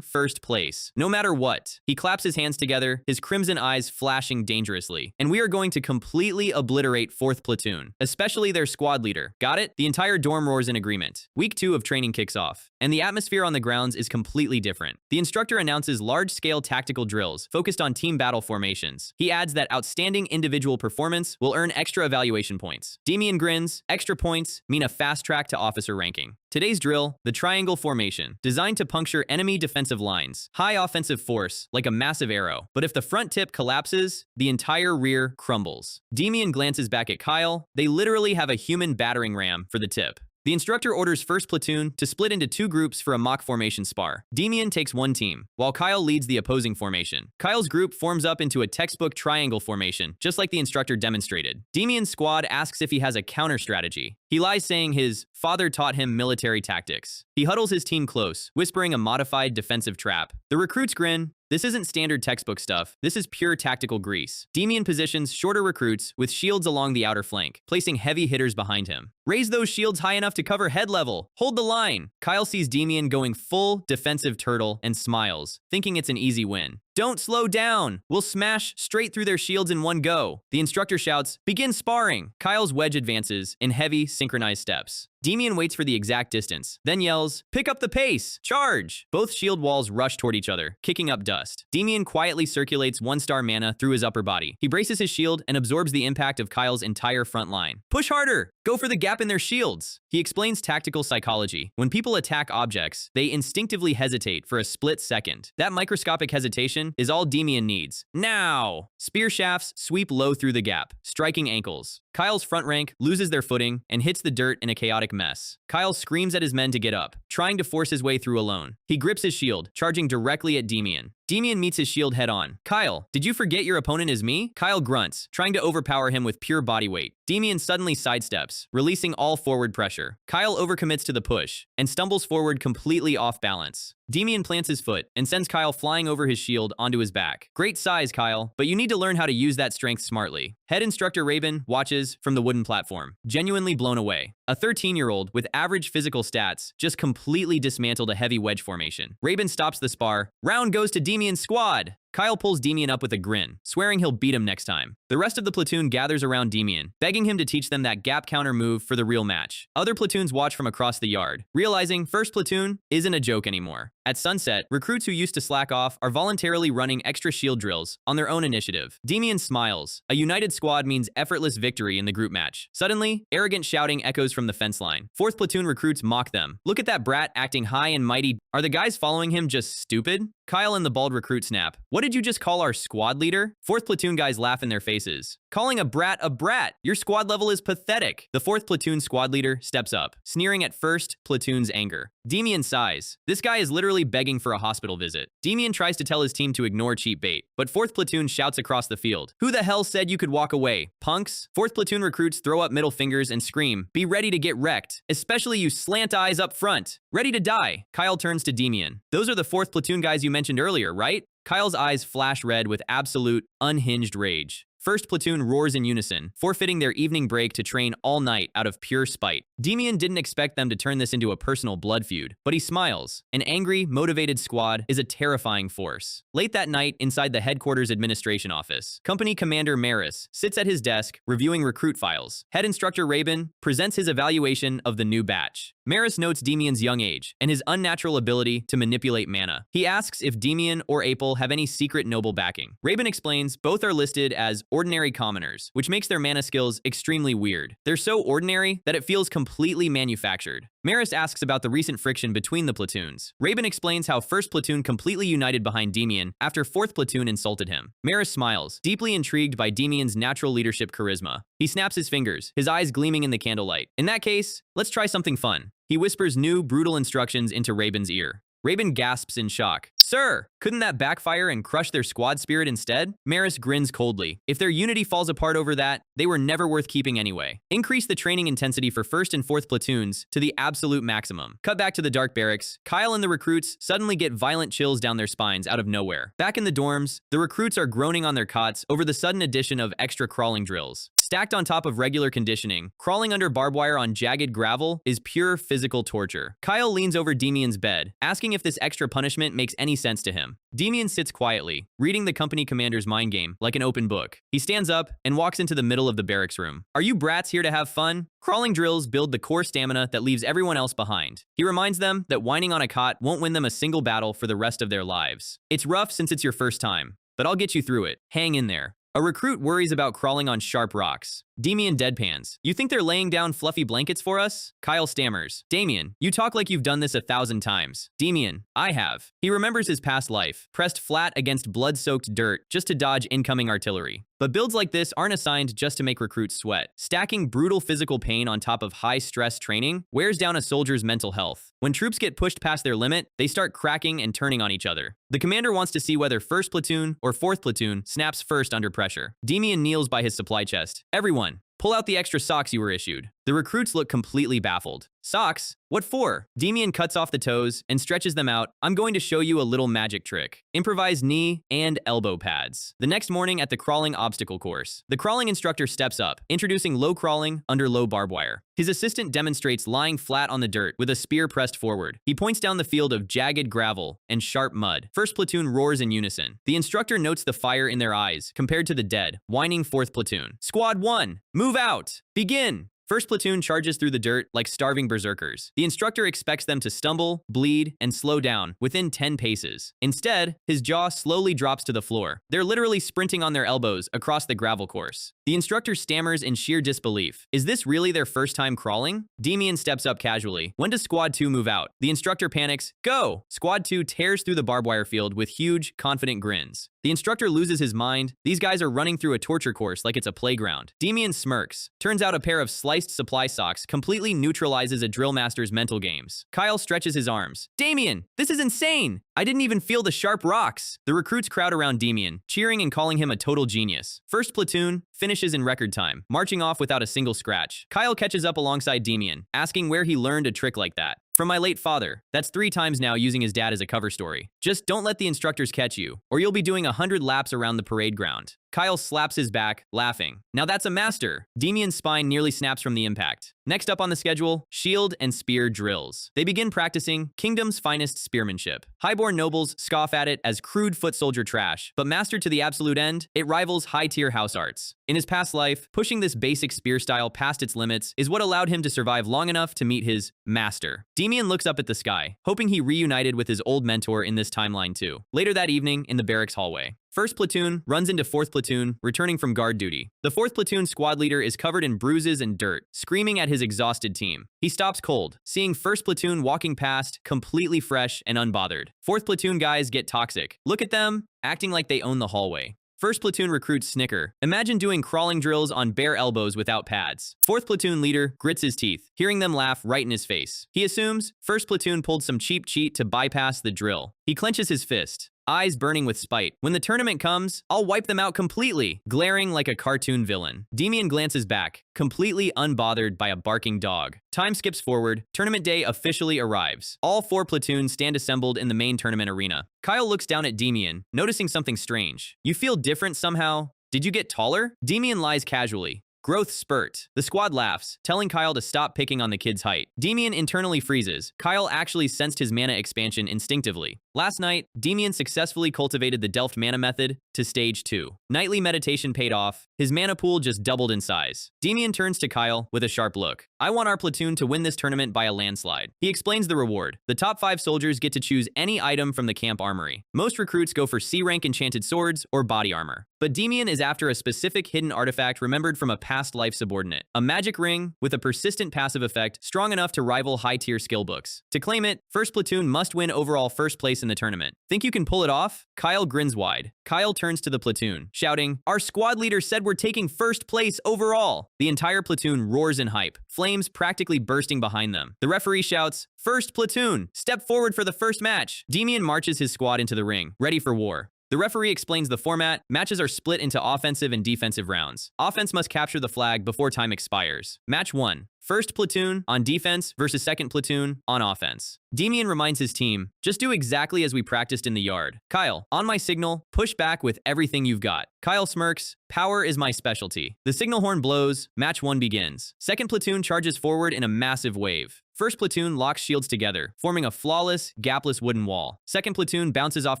1st place, no matter what. He claps his hands together, his crimson eyes flashing dangerously. And we are going to completely obliterate 4th platoon, especially their squad leader. Got it? The entire dorm roars in agreement. Week 2 of training kicks off, and the atmosphere on the grounds is completely different. The instructor announces large-scale tactical drills focused on team battle formations. He adds that outstanding individual performance will earn extra evaluation points. Demian grins. Extra points mean a fast track to officer ranking. Today's drill, the triangle formation, designed to puncture enemy defensive lines. High offensive force, like a massive arrow. But if the front tip collapses, the entire rear crumbles. Demian glances back at Kyle. They literally have a human battering ram for the tip. The instructor orders 1st platoon to split into 2 groups for a mock formation spar. Demian takes 1 team, while Kyle leads the opposing formation. Kyle's group forms up into a textbook triangle formation, just like the instructor demonstrated. Demian's squad asks if he has a counter strategy. He lies saying his father taught him military tactics. He huddles his team close, whispering a modified defensive trap. The recruits grin. This isn't standard textbook stuff. This is pure tactical grease. Demian positions shorter recruits with shields along the outer flank, placing heavy hitters behind him. Raise those shields high enough to cover head level. Hold the line. Kyle sees Demian going full defensive turtle and smiles, thinking it's an easy win. Don't slow down. We'll smash straight through their shields in one go. The instructor shouts, begin sparring. Kyle's wedge advances in heavy, synchronized steps. Demian waits for the exact distance, then yells, pick up the pace, charge! Both shield walls rush toward each other, kicking up dust. Demian quietly circulates 1-star mana through his upper body. He braces his shield and absorbs the impact of Kyle's entire front line. Push harder! Go for the gap in their shields! He explains tactical psychology. When people attack objects, they instinctively hesitate for a split second. That microscopic hesitation is all Demian needs. Now! Spear shafts sweep low through the gap, striking ankles. Kyle's front rank loses their footing and hits the dirt in a chaotic mess. Kyle screams at his men to get up, trying to force his way through alone. He grips his shield, charging directly at Demian. Demian meets his shield head-on. Kyle, did you forget your opponent is me? Kyle grunts, trying to overpower him with pure body weight. Demian suddenly sidesteps, releasing all forward pressure. Kyle overcommits to the push and stumbles forward completely off balance. Demian plants his foot and sends Kyle flying over his shield onto his back. Great size, Kyle, but you need to learn how to use that strength smartly. Head instructor Raven watches from the wooden platform, genuinely blown away. A 13-year-old with average physical stats just completely dismantled a heavy wedge formation. Raven stops the spar. Round goes to Demian's squad. Kyle pulls Demian up with a grin, swearing he'll beat him next time. The rest of the platoon gathers around Demian, begging him to teach them that gap counter move for the real match. Other platoons watch from across the yard, realizing first platoon isn't a joke anymore. At sunset, recruits who used to slack off are voluntarily running extra shield drills on their own initiative. Demian smiles. A united squad means effortless victory in the group match. Suddenly, arrogant shouting echoes from the fence line. 4th platoon recruits mock them. Look at that brat acting high and mighty. Are the guys following him just stupid? Kyle and the bald recruit snap. What did you just call our squad leader? 4th platoon guys laugh in their faces. Calling a brat! Your squad level is pathetic. The 4th platoon squad leader steps up, sneering at 1st platoon's anger. Demian sighs. This guy is literally begging for a hospital visit. Demian tries to tell his team to ignore cheap bait, but 4th platoon shouts across the field. Who the hell said you could walk away? Punks? 4th platoon recruits throw up middle fingers and scream, be ready to get wrecked, especially you slant eyes up front. Ready to die. Kyle turns to Demian. Those are the 4th platoon guys you mentioned earlier, right? Kyle's eyes flash red with absolute, unhinged rage. 1st platoon roars in unison, forfeiting their evening break to train all night out of pure spite. Demian didn't expect them to turn this into a personal blood feud, but he smiles. An angry, motivated squad is a terrifying force. Late that night, inside the headquarters administration office, Company Commander Maris sits at his desk, reviewing recruit files. Head Instructor Rabin presents his evaluation of the new batch. Maris notes Demian's young age and his unnatural ability to manipulate mana. He asks if Demian or Apel have any secret noble backing. Rabin explains both are listed as ordinary commoners, which makes their mana skills extremely weird. They're so ordinary that it feels completely manufactured. Maris asks about the recent friction between the platoons. Rabin explains how 1st platoon completely united behind Demian after 4th platoon insulted him. Maris smiles, deeply intrigued by Demian's natural leadership charisma. He snaps his fingers, his eyes gleaming in the candlelight. In that case, let's try something fun. He whispers new, brutal instructions into Rabin's ear. Rabin gasps in shock. Sir, couldn't that backfire and crush their squad spirit instead? Maris grins coldly. If their unity falls apart over that, they were never worth keeping anyway. Increase the training intensity for 1st and 4th platoons to the absolute maximum. Cut back to the dark barracks. Kyle and the recruits suddenly get violent chills down their spines out of nowhere. Back in the dorms, the recruits are groaning on their cots over the sudden addition of extra crawling drills. Stacked on top of regular conditioning, crawling under barbed wire on jagged gravel is pure physical torture. Kyle leans over Demian's bed, asking if this extra punishment makes any sense to him. Demian sits quietly, reading the company commander's mind game like an open book. He stands up and walks into the middle of the barracks room. Are you brats here to have fun? Crawling drills build the core stamina that leaves everyone else behind. He reminds them that whining on a cot won't win them a single battle for the rest of their lives. It's rough since it's your first time, but I'll get you through it. Hang in there. A recruit worries about crawling on sharp rocks. Demian deadpans. You think they're laying down fluffy blankets for us? Kyle stammers. Demian, you talk like you've done this 1,000 times. Demian, I have. He remembers his past life, pressed flat against blood-soaked dirt just to dodge incoming artillery. But builds like this aren't assigned just to make recruits sweat. Stacking brutal physical pain on top of high-stress training wears down a soldier's mental health. When troops get pushed past their limit, they start cracking and turning on each other. The commander wants to see whether 1st platoon or 4th platoon snaps first under pressure. Demian kneels by his supply chest. Everyone, pull out the extra socks you were issued. The recruits look completely baffled. Socks? What for? Demian cuts off the toes and stretches them out. I'm going to show you a little magic trick. Improvise knee and elbow pads. The next morning at the crawling obstacle course, the crawling instructor steps up, introducing low crawling under low barbed wire. His assistant demonstrates lying flat on the dirt with a spear pressed forward. He points down the field of jagged gravel and sharp mud. 1st platoon roars in unison. The instructor notes the fire in their eyes compared to the dead, whining 4th platoon. Squad 1, move out! Begin! 1st platoon charges through the dirt like starving berserkers. The instructor expects them to stumble, bleed, and slow down within 10 paces. Instead, his jaw slowly drops to the floor. They're literally sprinting on their elbows across the gravel course. The instructor stammers in sheer disbelief. Is this really their first time crawling? Demian steps up casually. When does Squad 2 move out? The instructor panics. Go! Squad 2 tears through the barbed wire field with huge, confident grins. The instructor loses his mind. These guys are running through a torture course like it's a playground. Demian smirks. Turns out a pair of sliced supply socks completely neutralizes a drill master's mental games. Kyle stretches his arms. Demian, this is insane! I didn't even feel the sharp rocks. The recruits crowd around Demian, cheering and calling him a total genius. First platoon finishes in record time, marching off without a single scratch. Kyle catches up alongside Demian, asking where he learned a trick like that. From my late father. That's 3 times now using his dad as a cover story. Just don't let the instructors catch you, or you'll be doing 100 laps around the parade ground. Kyle slaps his back, laughing. Now that's a master. Demian's spine nearly snaps from the impact. Next up on the schedule, shield and spear drills. They begin practicing Kingdom's finest spearmanship. Highborn nobles scoff at it as crude foot soldier trash, but mastered to the absolute end, it rivals high-tier house arts. In his past life, pushing this basic spear style past its limits is what allowed him to survive long enough to meet his master. Demian looks up at the sky, hoping he reunited with his old mentor in this timeline too. Later that evening, in the barracks hallway, 1st platoon runs into 4th platoon, returning from guard duty. The 4th platoon squad leader is covered in bruises and dirt, screaming at his exhausted team. He stops cold, seeing 1st platoon walking past, completely fresh and unbothered. 4th platoon guys get toxic. Look at them, acting like they own the hallway. 1st platoon recruits snicker. Imagine doing crawling drills on bare elbows without pads. 4th platoon leader grits his teeth, hearing them laugh right in his face. He assumes 1st platoon pulled some cheap cheat to bypass the drill. He clenches his fist, eyes burning with spite. When the tournament comes, I'll wipe them out completely, glaring like a cartoon villain. Demian glances back, completely unbothered by a barking dog. Time skips forward. Tournament day officially arrives. All 4 platoons stand assembled in the main tournament arena. Kyle looks down at Demian, noticing something strange. You feel different somehow? Did you get taller? Demian lies casually. Growth spurt. The squad laughs, telling Kyle to stop picking on the kid's height. Demian internally freezes. Kyle actually sensed his mana expansion instinctively. Last night, Demian successfully cultivated the Delft mana method to stage 2. Nightly meditation paid off. His mana pool just doubled in size. Demian turns to Kyle with a sharp look. I want our platoon to win this tournament by a landslide. He explains the reward. The top 5 soldiers get to choose any item from the camp armory. Most recruits go for C-rank enchanted swords or body armor. But Demian is after a specific hidden artifact remembered from a past life subordinate. A magic ring with a persistent passive effect strong enough to rival high-tier skill books. To claim it, 1st platoon must win overall 1st place in the tournament. Think you can pull it off? Kyle grins wide. Kyle turns to the platoon, shouting, our squad leader said we're taking 1st place overall. The entire platoon roars in hype, flames practically bursting behind them. The referee shouts, 1st platoon, step forward for the first match. Demian marches his squad into the ring, ready for war. The referee explains the format. Matches are split into offensive and defensive rounds. Offense must capture the flag before time expires. Match 1. 1st platoon on defense versus 2nd platoon on offense. Demian reminds his team, just do exactly as we practiced in the yard. Kyle, on my signal, push back with everything you've got. Kyle smirks, power is my specialty. The signal horn blows, match 1 begins. 2nd platoon charges forward in a massive wave. 1st platoon locks shields together, forming a flawless, gapless wooden wall. 2nd platoon bounces off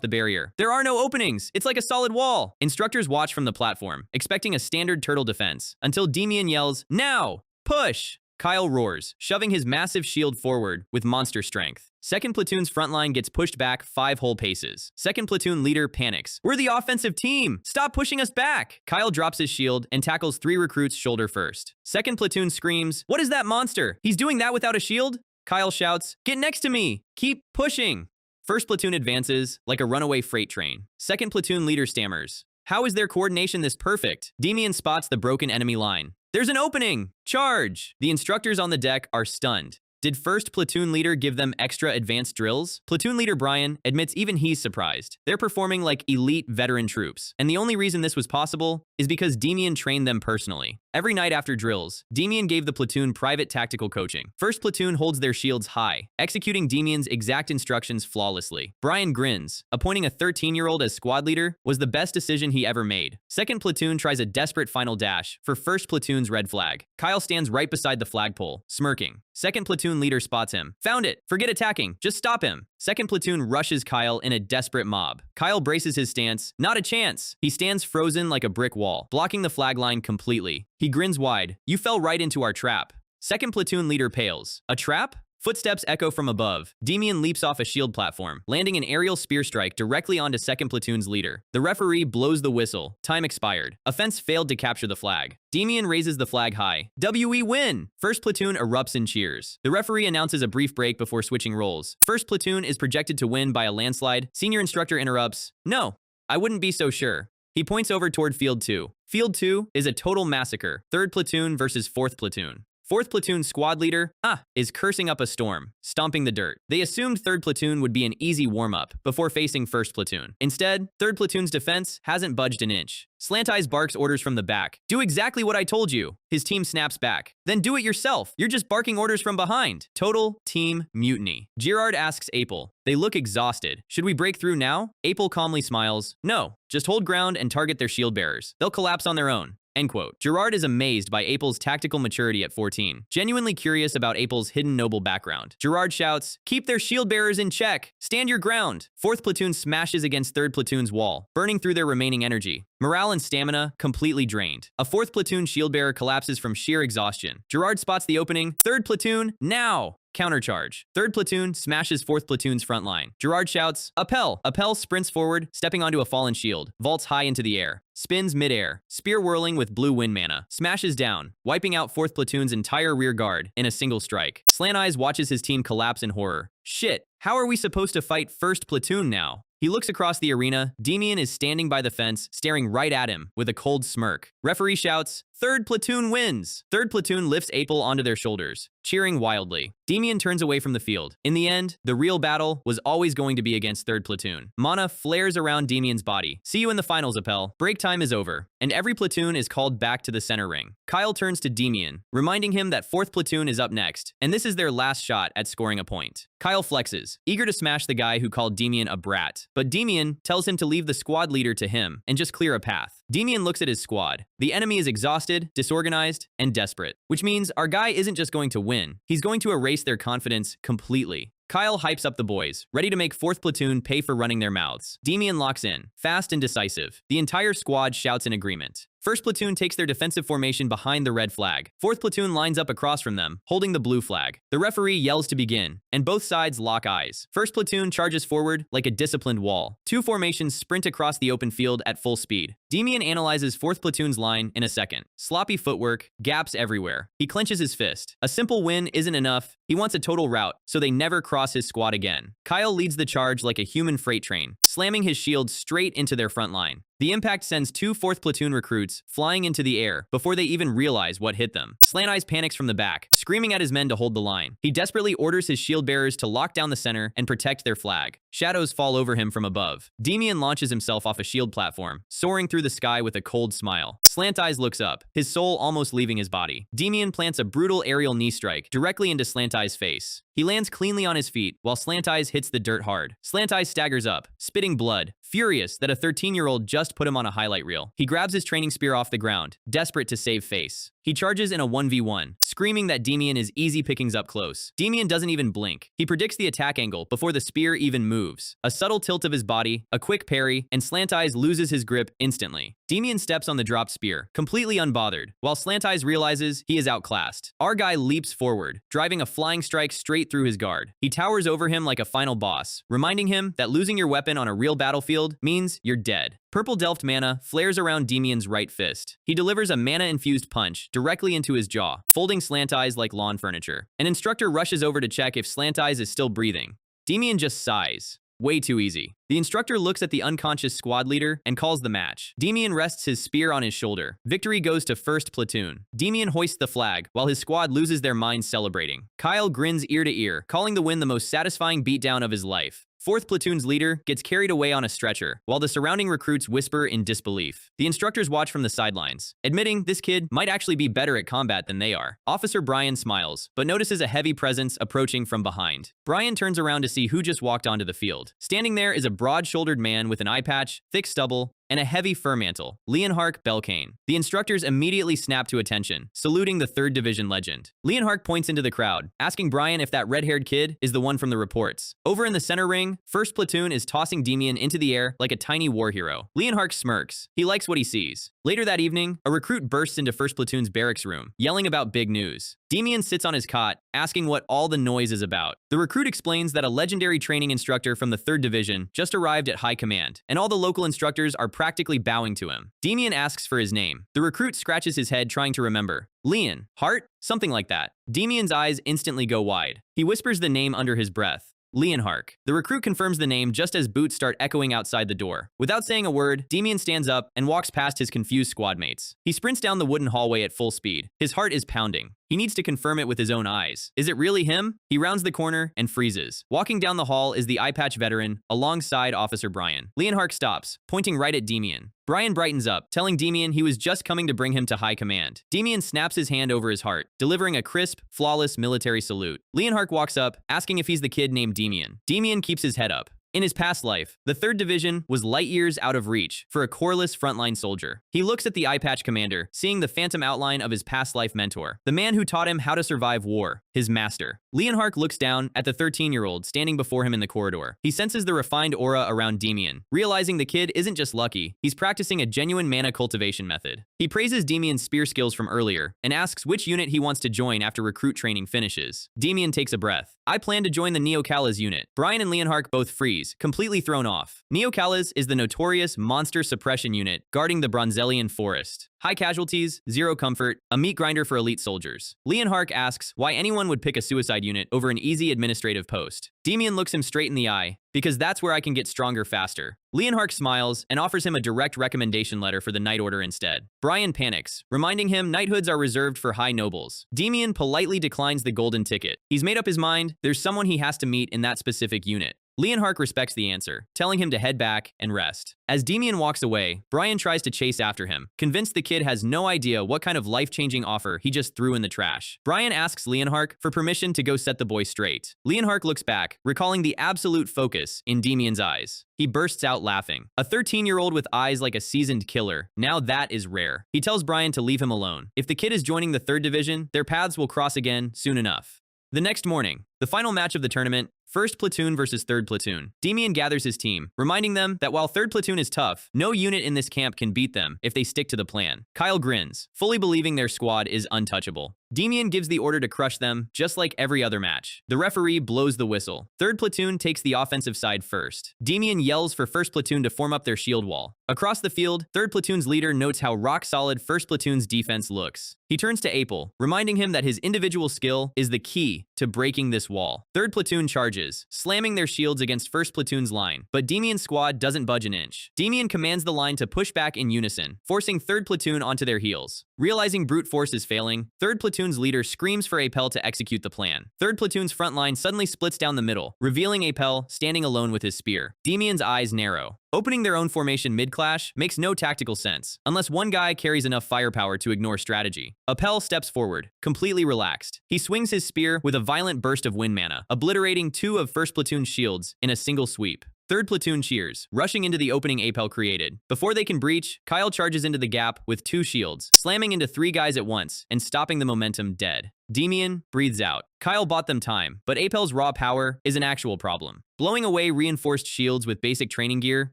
the barrier. There are no openings. It's like a solid wall. Instructors watch from the platform, expecting a standard turtle defense, until Demian yells, now! Push! Kyle roars, shoving his massive shield forward with monster strength. 2nd platoon's front line gets pushed back 5 whole paces. 2nd platoon leader panics. We're the offensive team! Stop pushing us back! Kyle drops his shield and tackles 3 recruits shoulder first. 2nd platoon screams, what is that monster? He's doing that without a shield? Kyle shouts, get next to me! Keep pushing! 1st platoon advances like a runaway freight train. 2nd platoon leader stammers. How is their coordination this perfect? Demian spots the broken enemy line. There's an opening! Charge! The instructors on the deck are stunned. Did 1st platoon leader give them extra advanced drills? Platoon leader Brian admits even he's surprised. They're performing like elite veteran troops, and the only reason this was possible is because Demian trained them personally. Every night after drills, Demian gave the platoon private tactical coaching. 1st platoon holds their shields high, executing Demian's exact instructions flawlessly. Brian grins. Appointing a 13-year-old as squad leader was the best decision he ever made. 2nd platoon tries a desperate final dash for 1st platoon's red flag. Kyle stands right beside the flagpole, smirking. 2nd platoon leader spots him. Found it! Forget attacking, just stop him! 2nd platoon rushes Kyle in a desperate mob. Kyle braces his stance. Not a chance! He stands frozen like a brick wall, blocking the flag line completely. He grins wide. You fell right into our trap. 2nd platoon leader pales. A trap? Footsteps echo from above. Demian leaps off a shield platform, landing an aerial spear strike directly onto 2nd platoon's leader. The referee blows the whistle. Time expired. Offense failed to capture the flag. Demian raises the flag high. WE win! 1st platoon erupts in cheers. The referee announces a brief break before switching roles. 1st platoon is projected to win by a landslide. Senior instructor interrupts. No, I wouldn't be so sure. He points over toward Field 2. Field 2 is a total massacre. 3rd Platoon versus 4th Platoon. 4th Platoon squad leader, is cursing up a storm, stomping the dirt. They assumed 3rd Platoon would be an easy warm-up before facing 1st Platoon. Instead, 3rd Platoon's defense hasn't budged an inch. Slant Eyes barks orders from the back. Do exactly what I told you. His team snaps back. Then do it yourself. You're just barking orders from behind. Total team mutiny. Girard asks Apel. They look exhausted. Should we break through now? Apel calmly smiles. No, just hold ground and target their shield bearers. They'll collapse on their own. End quote. Girard is amazed by Apel's tactical maturity at 14, genuinely curious about Apel's hidden noble background. Girard shouts, keep their shield bearers in check. Stand your ground. 4th Platoon smashes against 3rd Platoon's wall, burning through their remaining energy. Morale and stamina completely drained. A 4th Platoon shield bearer collapses from sheer exhaustion. Girard spots the opening. 3rd Platoon, now! Countercharge. 3rd Platoon smashes 4th Platoon's front line. Girard shouts, Appel! Appel sprints forward, stepping onto a fallen shield, vaults high into the air, spins mid-air, spear whirling with blue wind mana, smashes down, wiping out 4th Platoon's entire rear guard in a single strike. Slant Eyes watches his team collapse in horror. Shit, how are we supposed to fight 1st Platoon now? He looks across the arena. Demian is standing by the fence, staring right at him with a cold smirk. Referee shouts, 3rd Platoon wins! 3rd Platoon lifts Apel onto their shoulders, cheering wildly. Demian turns away from the field. In the end, the real battle was always going to be against 3rd Platoon. Mana flares around Demian's body. See you in the finals, Appel. Break time is over, and every platoon is called back to the center ring. Kyle turns to Demian, reminding him that 4th Platoon is up next, and this is their last shot at scoring a point. Kyle flexes, eager to smash the guy who called Demian a brat, but Demian tells him to leave the squad leader to him and just clear a path. Demian looks at his squad. The enemy is exhausted, disorganized, and desperate, which means our guy isn't just going to win, he's going to erase their confidence completely. Kyle hypes up the boys, ready to make 4th Platoon pay for running their mouths. Demian locks in, fast and decisive. The entire squad shouts in agreement. 1st Platoon takes their defensive formation behind the red flag. 4th Platoon lines up across from them, holding the blue flag. The referee yells to begin, and both sides lock eyes. 1st Platoon charges forward like a disciplined wall. Two formations sprint across the open field at full speed. Demian analyzes 4th Platoon's line in a second. Sloppy footwork, gaps everywhere. He clenches his fist. A simple win isn't enough. He wants a total rout, so they never cross his squad again. Kyle leads the charge like a human freight train, slamming his shield straight into their front line. The impact sends two 4th Platoon recruits flying into the air before they even realize what hit them. Slant Eyes panics from the back, screaming at his men to hold the line. He desperately orders his shield bearers to lock down the center and protect their flag. Shadows fall over him from above. Demian launches himself off a shield platform, soaring through the sky with a cold smile. Slant Eyes looks up, his soul almost leaving his body. Demian plants a brutal aerial knee strike directly into Slant Eyes' face. He lands cleanly on his feet, while Slant Eyes hits the dirt hard. Slant Eyes staggers up, spitting blood, furious that a 13-year-old just put him on a highlight reel. He grabs his training spear off the ground, desperate to save face. He charges in a 1v1, screaming that Demian is easy pickings up close. Demian doesn't even blink. He predicts the attack angle before the spear even moves. A subtle tilt of his body, a quick parry, and Slant Eyes loses his grip instantly. Demian steps on the dropped spear, completely unbothered, while Slant Eyes realizes he is outclassed. Our guy leaps forward, driving a flying strike straight through his guard. He towers over him like a final boss, reminding him that losing your weapon on a real battlefield means you're dead. Purple Delft mana flares around Demian's right fist. He delivers a mana-infused punch directly into his jaw, folding Slant Eyes like lawn furniture. An instructor rushes over to check if Slant Eyes is still breathing. Demian just sighs. Way too easy. The instructor looks at the unconscious squad leader and calls the match. Demian rests his spear on his shoulder. Victory goes to 1st Platoon. Demian hoists the flag, while his squad loses their minds celebrating. Kyle grins ear to ear, calling the win the most satisfying beatdown of his life. 4th Platoon's leader gets carried away on a stretcher, while the surrounding recruits whisper in disbelief. The instructors watch from the sidelines, admitting this kid might actually be better at combat than they are. Officer Brian smiles, but notices a heavy presence approaching from behind. Brian turns around to see who just walked onto the field. Standing there is a broad-shouldered man with an eye patch, thick stubble, and a heavy fur mantle, Leonhardt Belkane. The instructors immediately snap to attention, saluting the 3rd Division legend. Leonhardt points into the crowd, asking Brian if that red-haired kid is the one from the reports. Over in the center ring, 1st Platoon is tossing Demian into the air like a tiny war hero. Leonhardt smirks. He likes what he sees. Later that evening, a recruit bursts into 1st Platoon's barracks room, yelling about big news. Demian sits on his cot, asking what all the noise is about. The recruit explains that a legendary training instructor from the 3rd Division just arrived at high command, and all the local instructors are practically bowing to him. Demian asks for his name. The recruit scratches his head trying to remember. Leon, Hart? Something like that. Demian's eyes instantly go wide. He whispers the name under his breath. Leonhark. The recruit confirms the name just as boots start echoing outside the door. Without saying a word, Demian stands up and walks past his confused squad mates. He sprints down the wooden hallway at full speed. His heart is pounding. He needs to confirm it with his own eyes. Is it really him? He rounds the corner and freezes. Walking down the hall is the eye patch veteran alongside Officer Brian. Leonhark stops, pointing right at Demian. Brian brightens up, telling Demian he was just coming to bring him to high command. Demian snaps his hand over his heart, delivering a crisp, flawless military salute. Leonhark walks up, asking if he's the kid named Demian. Demian keeps his head up. In his past life, the 3rd Division was light years out of reach for a coreless frontline soldier. He looks at the eye patch commander, seeing the phantom outline of his past life mentor, the man who taught him how to survive war, his master. Leonhark looks down at the 13-year-old standing before him in the corridor. He senses the refined aura around Demian, realizing the kid isn't just lucky, he's practicing a genuine mana cultivation method. He praises Demian's spear skills from earlier and asks which unit he wants to join after recruit training finishes. Demian takes a breath. I plan to join the Neocalas unit. Brian and Leonhark both freeze, completely thrown off. Neocalas is the notorious monster suppression unit guarding the Bronzellian forest. High casualties, zero comfort, a meat grinder for elite soldiers. Leonhark asks why anyone would pick a suicide unit over an easy administrative post. Demian looks him straight in the eye, because that's where I can get stronger faster. Leonhark smiles and offers him a direct recommendation letter for the Knight Order instead. Brian panics, reminding him knighthoods are reserved for high nobles. Demian politely declines the golden ticket. He's made up his mind, there's someone he has to meet in that specific unit. Leonhark respects the answer, telling him to head back and rest. As Demian walks away, Brian tries to chase after him, convinced the kid has no idea what kind of life-changing offer he just threw in the trash. Brian asks Leonhark for permission to go set the boy straight. Leonhark looks back, recalling the absolute focus in Demian's eyes. He bursts out laughing. A 13-year-old with eyes like a seasoned killer. Now that is rare. He tells Brian to leave him alone. If the kid is joining the 3rd Division, their paths will cross again soon enough. The next morning, the final match of the tournament, 1st Platoon versus 3rd Platoon. Demian gathers his team, reminding them that while 3rd Platoon is tough, no unit in this camp can beat them if they stick to the plan. Kyle grins, fully believing their squad is untouchable. Demian gives the order to crush them, just like every other match. The referee blows the whistle. 3rd Platoon takes the offensive side first. Demian yells for 1st Platoon to form up their shield wall. Across the field, 3rd Platoon's leader notes how rock-solid 1st Platoon's defense looks. He turns to Apel, reminding him that his individual skill is the key to breaking this wall. 3rd Platoon charges, slamming their shields against 1st Platoon's line, but Demian's squad doesn't budge an inch. Demian commands the line to push back in unison, forcing 3rd Platoon onto their heels. Realizing brute force is failing, 3rd Platoon's leader screams for Apel to execute the plan. 3rd Platoon's front line suddenly splits down the middle, revealing Apel standing alone with his spear. Demian's eyes narrow. Opening their own formation mid-clash makes no tactical sense, unless one guy carries enough firepower to ignore strategy. Apel steps forward, completely relaxed. He swings his spear with a violent burst of wind mana, obliterating 2 of 1st Platoon's shields in a single sweep. 3rd Platoon cheers, rushing into the opening Apel created. Before they can breach, Kyle charges into the gap with 2 shields, slamming into 3 guys at once and stopping the momentum dead. Demian breathes out. Kyle bought them time, but Apel's raw power is an actual problem. Blowing away reinforced shields with basic training gear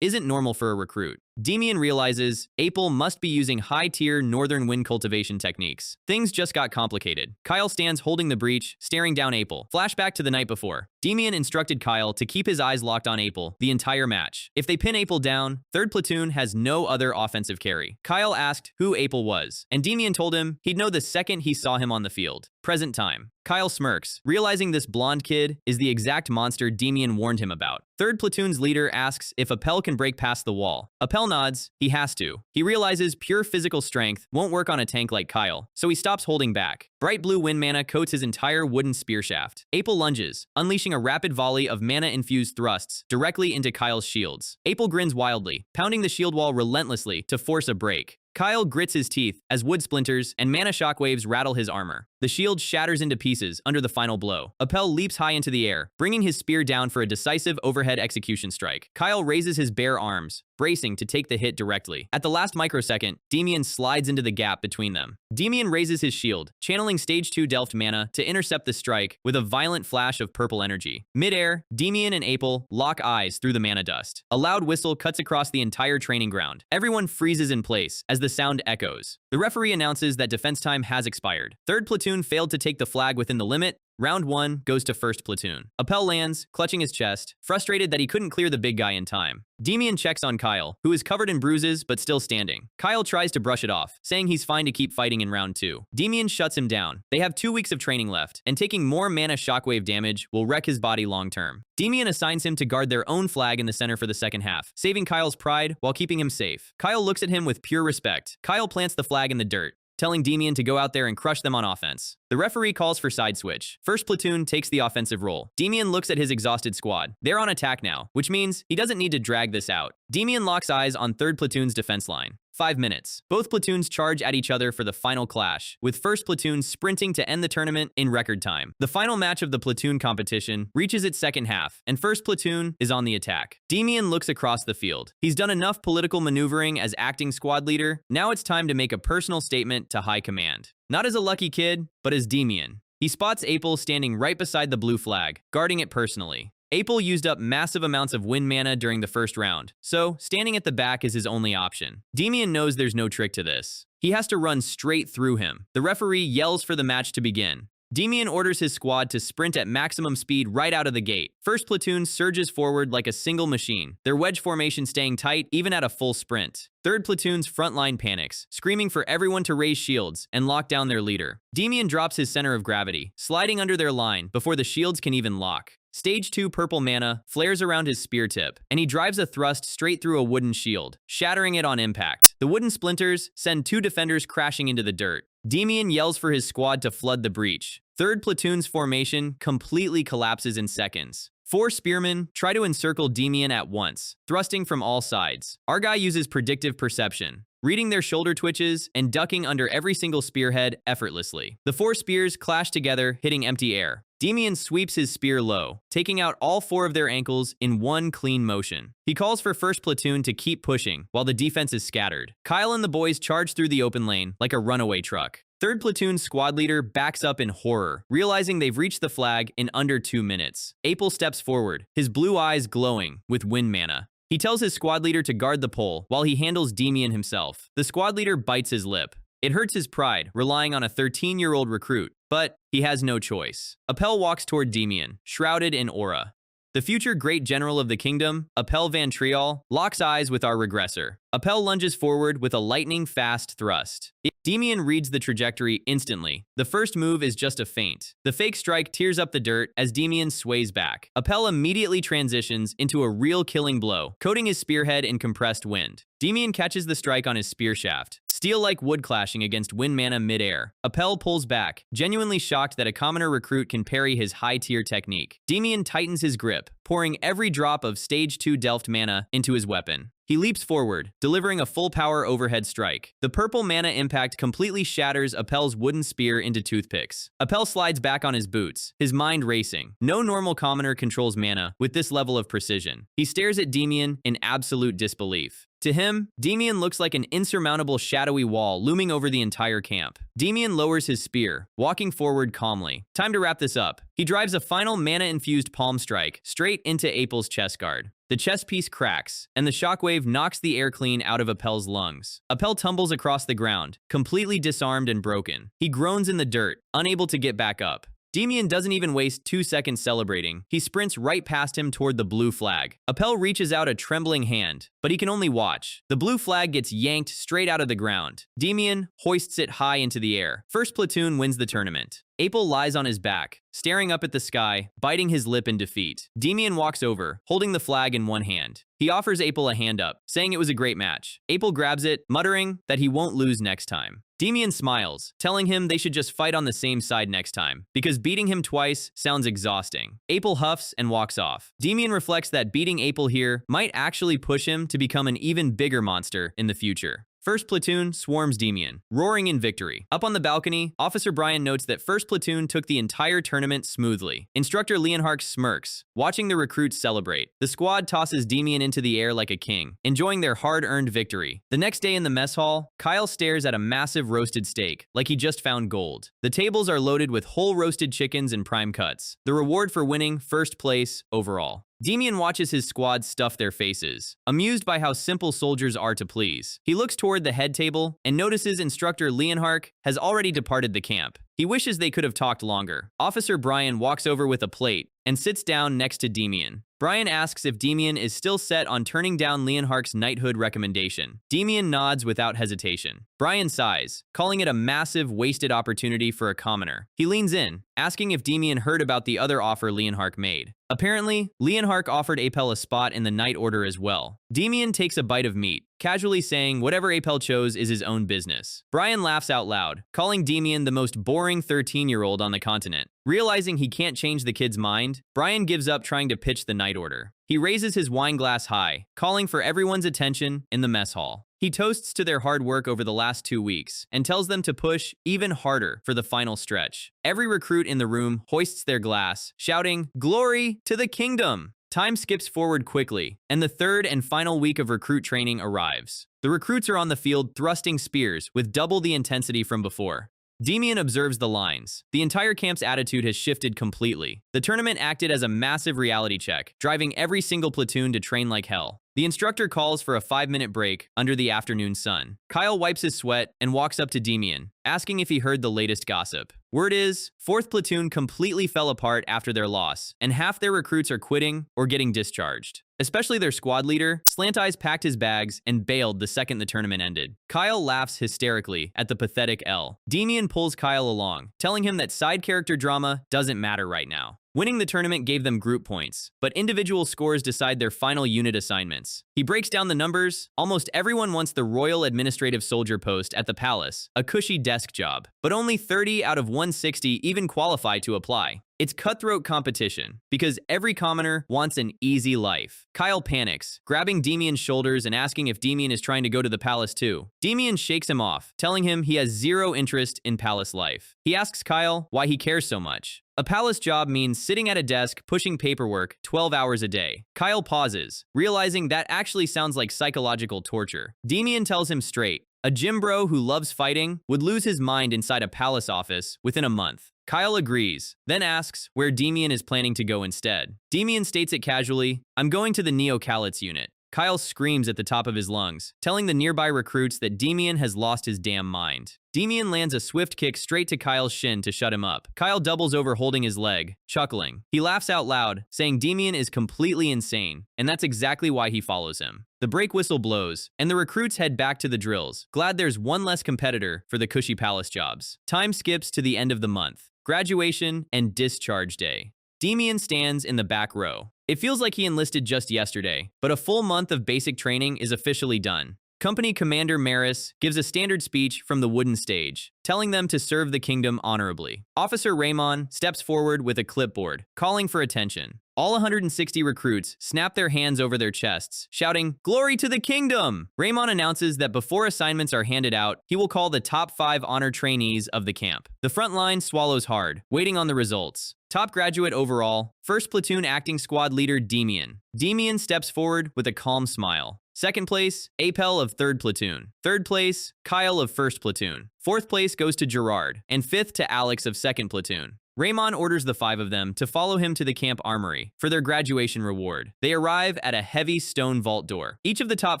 isn't normal for a recruit. Demian realizes Apel must be using high-tier northern wind cultivation techniques. Things just got complicated. Kyle stands holding the breach, staring down Apel. Flashback to the night before. Demian instructed Kyle to keep his eyes locked on Apel the entire match. If they pin Apel down, 3rd Platoon has no other offensive carry. Kyle asked who Apel was, and Demian told him he'd know the second he saw him on the field. Present time. Kyle smirks, realizing this blonde kid is the exact monster Demian warned him about. 3rd Platoon's leader asks if Apel can break past the wall. Apel nods, he has to. He realizes pure physical strength won't work on a tank like Kyle, so he stops holding back. Bright blue wind mana coats his entire wooden spear shaft. Apel lunges, unleashing a rapid volley of mana-infused thrusts directly into Kyle's shields. Apel grins wildly, pounding the shield wall relentlessly to force a break. Kyle grits his teeth as wood splinters and mana shockwaves rattle his armor. The shield shatters into pieces under the final blow. Apel leaps high into the air, bringing his spear down for a decisive overhead execution strike. Kyle raises his bare arms, bracing to take the hit directly. At the last microsecond, Demian slides into the gap between them. Demian raises his shield, channeling stage 2 Delft mana to intercept the strike with a violent flash of purple energy. Mid-air, Demian and Apel lock eyes through the mana dust. A loud whistle cuts across the entire training ground. Everyone freezes in place as the sound echoes. The referee announces that defense time has expired. 3rd Platoon platoon failed to take the flag within the limit. Round 1 goes to first platoon. Appel lands, clutching his chest, frustrated that he couldn't clear the big guy in time. Demian checks on Kyle, who is covered in bruises but still standing. Kyle tries to brush it off, saying he's fine to keep fighting in round 2. Demian shuts him down. They have 2 weeks of training left, and taking more mana shockwave damage will wreck his body long term. Demian assigns him to guard their own flag in the center for the second half, saving Kyle's pride while keeping him safe. Kyle looks at him with pure respect. Kyle plants the flag in the dirt, telling Demian to go out there and crush them on offense. The referee calls for side switch. First platoon takes the offensive role. Demian looks at his exhausted squad. They're on attack now, which means he doesn't need to drag this out. Demian locks eyes on third platoon's defense line. 5 minutes. Both platoons charge at each other for the final clash, with first platoon sprinting to end the tournament in record time. The final match of the platoon competition reaches its second half, and first platoon is on the attack. Demian looks across the field. He's done enough political maneuvering as acting squad leader. Now it's time to make a personal statement to high command. Not as a lucky kid, but as Demian. He spots Apel standing right beside the blue flag, guarding it personally. Apel used up massive amounts of win mana during the first round, so standing at the back is his only option. Demian knows there's no trick to this. He has to run straight through him. The referee yells for the match to begin. Demian orders his squad to sprint at maximum speed right out of the gate. First platoon surges forward like a single machine, their wedge formation staying tight even at a full sprint. Third platoon's front line panics, screaming for everyone to raise shields and lock down their leader. Demian drops his center of gravity, sliding under their line before the shields can even lock. Stage 2 purple mana flares around his spear tip, and he drives a thrust straight through a wooden shield, shattering it on impact. The wooden splinters send 2 defenders crashing into the dirt. Demian yells for his squad to flood the breach. Third platoon's formation completely collapses in seconds. 4 spearmen try to encircle Demian at once, thrusting from all sides. Our guy uses predictive perception, reading their shoulder twitches and ducking under every single spearhead effortlessly. The 4 spears clash together, hitting empty air. Demian sweeps his spear low, taking out all 4 of their ankles in one clean motion. He calls for first platoon to keep pushing while the defense is scattered. Kyle and the boys charge through the open lane like a runaway truck. Third platoon's squad leader backs up in horror, realizing they've reached the flag in under 2 minutes. Apel steps forward, his blue eyes glowing with win mana. He tells his squad leader to guard the pole while he handles Demian himself. The squad leader bites his lip. It hurts his pride, relying on a 13-year-old recruit, but he has no choice. Appel walks toward Demian, shrouded in aura. The future great general of the kingdom, Appel Van Trial, locks eyes with our regressor. Appel lunges forward with a lightning-fast thrust. Demian reads the trajectory instantly. The first move is just a feint. The fake strike tears up the dirt as Demian sways back. Appel immediately transitions into a real killing blow, coating his spearhead in compressed wind. Demian catches the strike on his spear shaft, steel like wood clashing against wind mana mid-air. Appel pulls back, genuinely shocked that a commoner recruit can parry his high-tier technique. Demian tightens his grip, pouring every drop of stage 2 Delft mana into his weapon. He leaps forward, delivering a full-power overhead strike. The purple mana impact completely shatters Appel's wooden spear into toothpicks. Appel slides back on his boots, his mind racing. No normal commoner controls mana with this level of precision. He stares at Demian in absolute disbelief. To him, Demian looks like an insurmountable shadowy wall looming over the entire camp. Demian lowers his spear, walking forward calmly. Time to wrap this up. He drives a final mana-infused palm strike straight into Apel's chest guard. The chest piece cracks, and the shockwave knocks the air clean out of Appel's lungs. Appel tumbles across the ground, completely disarmed and broken. He groans in the dirt, unable to get back up. Demian doesn't even waste 2 seconds celebrating. He sprints right past him toward the blue flag. Appel reaches out a trembling hand, but he can only watch. The blue flag gets yanked straight out of the ground. Demian hoists it high into the air. First platoon wins the tournament. Apel lies on his back, staring up at the sky, biting his lip in defeat. Demian walks over, holding the flag in one hand. He offers Apel a hand up, saying it was a great match. Apel grabs it, muttering that he won't lose next time. Demian smiles, telling him they should just fight on the same side next time, because beating him twice sounds exhausting. Apel huffs and walks off. Demian reflects that beating Apel here might actually push him to become an even bigger monster in the future. First platoon swarms Demian, roaring in victory. Up on the balcony, Officer Brian notes that first platoon took the entire tournament smoothly. Instructor Leonhardt smirks, watching the recruits celebrate. The squad tosses Demian into the air like a king, enjoying their hard-earned victory. The next day in the mess hall, Kyle stares at a massive roasted steak, like he just found gold. The tables are loaded with whole roasted chickens and prime cuts, the reward for winning first place overall. Demian watches his squad stuff their faces, amused by how simple soldiers are to please. He looks toward the head table and notices Instructor Leonhardt has already departed the camp. He wishes they could have talked longer. Officer Brian walks over with a plate and sits down next to Demian. Brian asks if Demian is still set on turning down Leonhark's knighthood recommendation. Demian nods without hesitation. Brian sighs, calling it a massive, wasted opportunity for a commoner. He leans in, asking if Demian heard about the other offer Leonhark made. Apparently, Leonhark offered Apel a spot in the Knight Order as well. Demian takes a bite of meat, casually saying whatever Apel chose is his own business. Brian laughs out loud, calling Demian the most boring 13-year-old on the continent. Realizing he can't change the kid's mind, Brian gives up trying to pitch the Knight Order. He raises his wine glass high, calling for everyone's attention in the mess hall. He toasts to their hard work over the last 2 weeks and tells them to push even harder for the final stretch. Every recruit in the room hoists their glass, shouting, "Glory to the kingdom!" Time skips forward quickly, and the third and final week of recruit training arrives. The recruits are on the field thrusting spears with double the intensity from before. Demian observes the lines. The entire camp's attitude has shifted completely. The tournament acted as a massive reality check, driving every single platoon to train like hell. The instructor calls for a 5-minute break under the afternoon sun. Kyle wipes his sweat and walks up to Demian, asking if he heard the latest gossip. Word is, 4th Platoon completely fell apart after their loss, and half their recruits are quitting or getting discharged. Especially their squad leader, Slant Eyes packed his bags and bailed the second the tournament ended. Kyle laughs hysterically at the pathetic L. Demian pulls Kyle along, telling him that side character drama doesn't matter right now. Winning the tournament gave them group points, but individual scores decide their final unit assignments. He breaks down the numbers. Almost everyone wants the Royal Administrative Soldier post at the palace, a cushy desk job, but only 30 out of 160 even qualify to apply. It's cutthroat competition, because every commoner wants an easy life. Kyle panics, grabbing Demian's shoulders and asking if Demian is trying to go to the palace too. Demian shakes him off, telling him he has zero interest in palace life. He asks Kyle why he cares so much. A palace job means sitting at a desk pushing paperwork 12 hours a day. Kyle pauses, realizing that actually sounds like psychological torture. Demian tells him straight, a gym bro who loves fighting would lose his mind inside a palace office within a month. Kyle agrees, then asks where Demian is planning to go instead. Demian states it casually, "I'm going to the Neo-Calites unit." Kyle screams at the top of his lungs, telling the nearby recruits that Demian has lost his damn mind. Demian lands a swift kick straight to Kyle's shin to shut him up. Kyle doubles over holding his leg, chuckling. He laughs out loud, saying Demian is completely insane, and that's exactly why he follows him. The break whistle blows, and the recruits head back to the drills, glad there's one less competitor for the cushy palace jobs. Time skips to the end of the month. Graduation and discharge day. Demian stands in the back row. It feels like he enlisted just yesterday, but a full month of basic training is officially done. Company Commander Maris gives a standard speech from the wooden stage, telling them to serve the kingdom honorably. Officer Raymond steps forward with a clipboard, calling for attention. All 160 recruits snap their hands over their chests, shouting, "Glory to the kingdom!" Raymond announces that before assignments are handed out, he will call the top 5 honor trainees of the camp. The front line swallows hard, waiting on the results. Top graduate overall, 1st Platoon Acting Squad Leader Demian. Demian steps forward with a calm smile. 2nd place, Apel of 3rd Platoon. 3rd place, Kyle of 1st Platoon. 4th place goes to Gerard, and 5th to Alex of 2nd Platoon. Raymond orders the 5 of them to follow him to the camp armory for their graduation reward. They arrive at a heavy stone vault door. Each of the top